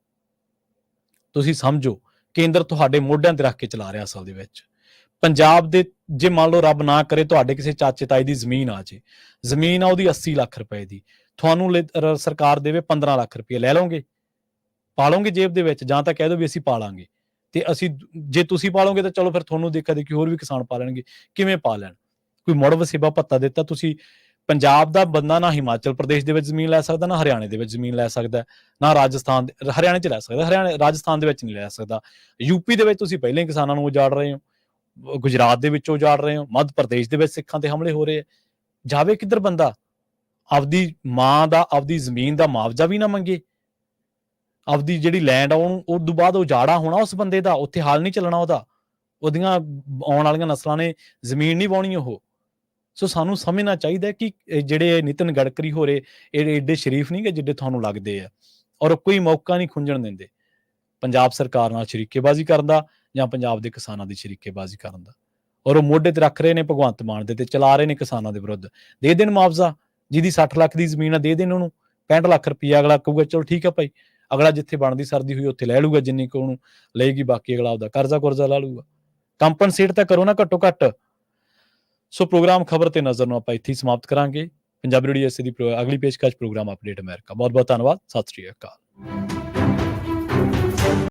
ਤੁਸੀਂ ਸਮਝੋ ਕੇਂਦਰ ਤੁਹਾਡੇ ਮੋਢਿਆਂ ਤੇ ਰੱਖ ਕੇ ਚਲਾ ਰਿਹਾ ਅਸਲ ਦੇ ਵਿੱਚ ਪੰਜਾਬ ਦੇ। ਜੇ ਮੰਨ ਲਓ ਰੱਬ ਨਾ ਕਰੇ ਤੁਹਾਡੇ ਕਿਸੇ ਚਾਚੇ ਤਾਏ ਦੀ ਜ਼ਮੀਨ ਆ ਜੇ, ਜ਼ਮੀਨ ਆ ਉਹਦੀ 80 ਲੱਖ ਰੁਪਏ ਦੀ, ਤੁਹਾਨੂੰ ਸਰਕਾਰ ਦੇਵੇ 15 ਲੱਖ ਰੁਪਏ, ਲੈ ਲਓਗੇ? ਪਾ ਲਓਗੇ ਜੇਬ ਦੇ ਵਿੱਚ? ਜਾਂ ਤਾਂ ਕਹਿ ਦਿਓ ਵੀ ਅਸੀਂ ਪਾ ਲਾਂਗੇ, ਤੇ ਅਸੀਂ ਜੇ ਤੁਸੀਂ ਪਾ ਲਓਗੇ ਤਾਂ ਚਲੋ ਫਿਰ ਤੁਹਾਨੂੰ ਦੇਖਾ ਦੇਖੀ ਹੋਰ ਵੀ ਕਿਸਾਨ ਪਾ ਲੈਣਗੇ। ਕਿਵੇਂ ਪਾ ਲੈਣ? ਕੋਈ ਮੁੜ ਵਸੇਬਾ ਭੱਤਾ ਦਿੱਤਾ ਤੁਸੀਂ? ਪੰਜਾਬ ਦਾ ਬੰਦਾ ਨਾ ਹਿਮਾਚਲ ਪ੍ਰਦੇਸ਼ ਦੇ ਵਿੱਚ ਜ਼ਮੀਨ ਲੈ ਸਕਦਾ, ਨਾ ਹਰਿਆਣੇ ਦੇ ਵਿੱਚ ਜ਼ਮੀਨ ਲੈ ਸਕਦਾ, ਨਾ ਰਾਜਸਥਾਨ ਹਰਿਆਣੇ 'ਚ ਲੈ ਸਕਦਾ, ਰਾਜਸਥਾਨ ਦੇ ਵਿੱਚ ਨਹੀਂ ਲੈ ਸਕਦਾ। ਯੂਪੀ ਦੇ ਵਿੱਚ ਤੁਸੀਂ ਪਹਿਲਾਂ ਹੀ ਕਿਸਾਨਾਂ ਨੂੰ ਉਜਾੜ ਰਹੇ ਹੋ, ਗੁਜਰਾਤ ਦੇ ਵਿੱਚ ਉਜਾੜ ਰਹੇ ਹੋ, ਮੱਧ ਪ੍ਰਦੇਸ਼ ਦੇ ਵਿੱਚ ਸਿੱਖਾਂ ਤੇ ਹਮਲੇ ਹੋ ਰਹੇ ਆ। ਜਾਵੇ ਕਿੱਧਰ ਬੰਦਾ? ਆਪਦੀ ਮਾਂ ਦਾ, ਆਪਦੀ ਜ਼ਮੀਨ ਦਾ ਮੁਆਵਜ਼ਾ ਵੀ ਨਾ ਮੰਗੇ, ਆਪਦੀ ਜਿਹੜੀ ਲੈਂਡ ਆ ਉਹਨੂੰ ਉਸ ਤੋਂ ਬਾਅਦ ਉਜਾੜਾ ਹੋਣਾ ਉਸ ਬੰਦੇ ਦਾ, ਉੱਥੇ ਹਾਲ ਨਹੀਂ ਚੱਲਣਾ ਉਹਦਾ, ਉਹਦੀਆਂ ਆਉਣ ਵਾਲੀਆਂ ਨਸਲਾਂ ਨੇ ਜ਼ਮੀਨ ਨਹੀਂ ਵਾਹੁਣੀ ਉਹ। ਸੋ ਸਾਨੂੰ ਸਮਝਣਾ ਚਾਹੀਦਾ ਕਿ ਜਿਹੜੇ ਨਿਤਿਨ ਗਡਕਰੀ ਹੋਰੇ ਇਹ ਏਡੇ ਸ਼ਰੀਫ ਨਹੀਂ ਗੇ ਜਿੱਡੇ ਤੁਹਾਨੂੰ ਲੱਗਦੇ ਆ, ਔਰ ਕੋਈ ਮੌਕਾ ਨਹੀਂ ਖੁੰਝਣ ਦਿੰਦੇ ਪੰਜਾਬ ਸਰਕਾਰ ਨਾਲ ਸ਼ਰੀਕੇਬਾਜ਼ੀ ਕਰਨ ਦਾ ਜਾਂ ਪੰਜਾਬ ਦੇ ਕਿਸਾਨਾਂ ਦੀ ਸ਼ਰੀਕੇਬਾਜ਼ੀ ਕਰਨ ਦਾ। ਔਰ ਉਹ ਮੋਢੇ ਤੇ ਰੱਖ ਰਹੇ ਨੇ ਭਗਵੰਤ ਮਾਨ ਦੇ, ਤੇ ਚਲਾ ਰਹੇ ਨੇ ਕਿਸਾਨਾਂ ਦੇ ਵਿਰੁੱਧ। ਦੇ ਦੇਣ ਮੁਆਵਜ਼ਾ, ਜਿਹਦੀ 60 ਲੱਖ ਦੀ ਜ਼ਮੀਨ ਆ ਦੇ ਦੇਣ ਉਹਨੂੰ 65 ਲੱਖ ਰੁਪਈਆ। ਅਗਲਾ ਕਹੂਗਾ ਚਲੋ ਠੀਕ ਆ ਭਾਈ, ਅਗਲਾ ਜਿੱਥੇ ਬਣਦੀ ਸਰਦੀ ਹੋਈ ਉੱਥੇ ਲੈ ਲੂਗਾ ਜਿੰਨੀ ਕੁ ਉਹਨੂੰ ਲਏਗੀ, ਬਾਕੀ ਅਗਲਾ ਆਪਦਾ ਕਰਜ਼ਾ ਕੁਰਜ਼ਾ ਲਾ ਲੂਗਾ। ਕੰਪਨਸੇਟ ਤਾਂ ਕਰੋ ਨਾ ਘੱਟੋ ਘੱਟ। ਸੋ ਪ੍ਰੋਗਰਾਮ ਖਬਰ ਤੇ ਨਜ਼ਰ ਨੂੰ ਆਪਾਂ ਇੱਥੇ ਹੀ ਸਮਾਪਤ ਕਰਾਂਗੇ। ਪੰਜਾਬੀ ਰੇਡੀਓ ਦੀ ਅਗਲੀ ਪੇਸ਼ਕਸ਼ ਪ੍ਰੋਗਰਾਮ ਅਪਡੇਟ ਅਮਰੀਕਾ। ਬਹੁਤ ਬਹੁਤ ਧੰਨਵਾਦ। ਸਤਿ ਸ਼੍ਰੀ ਅਕਾਲ।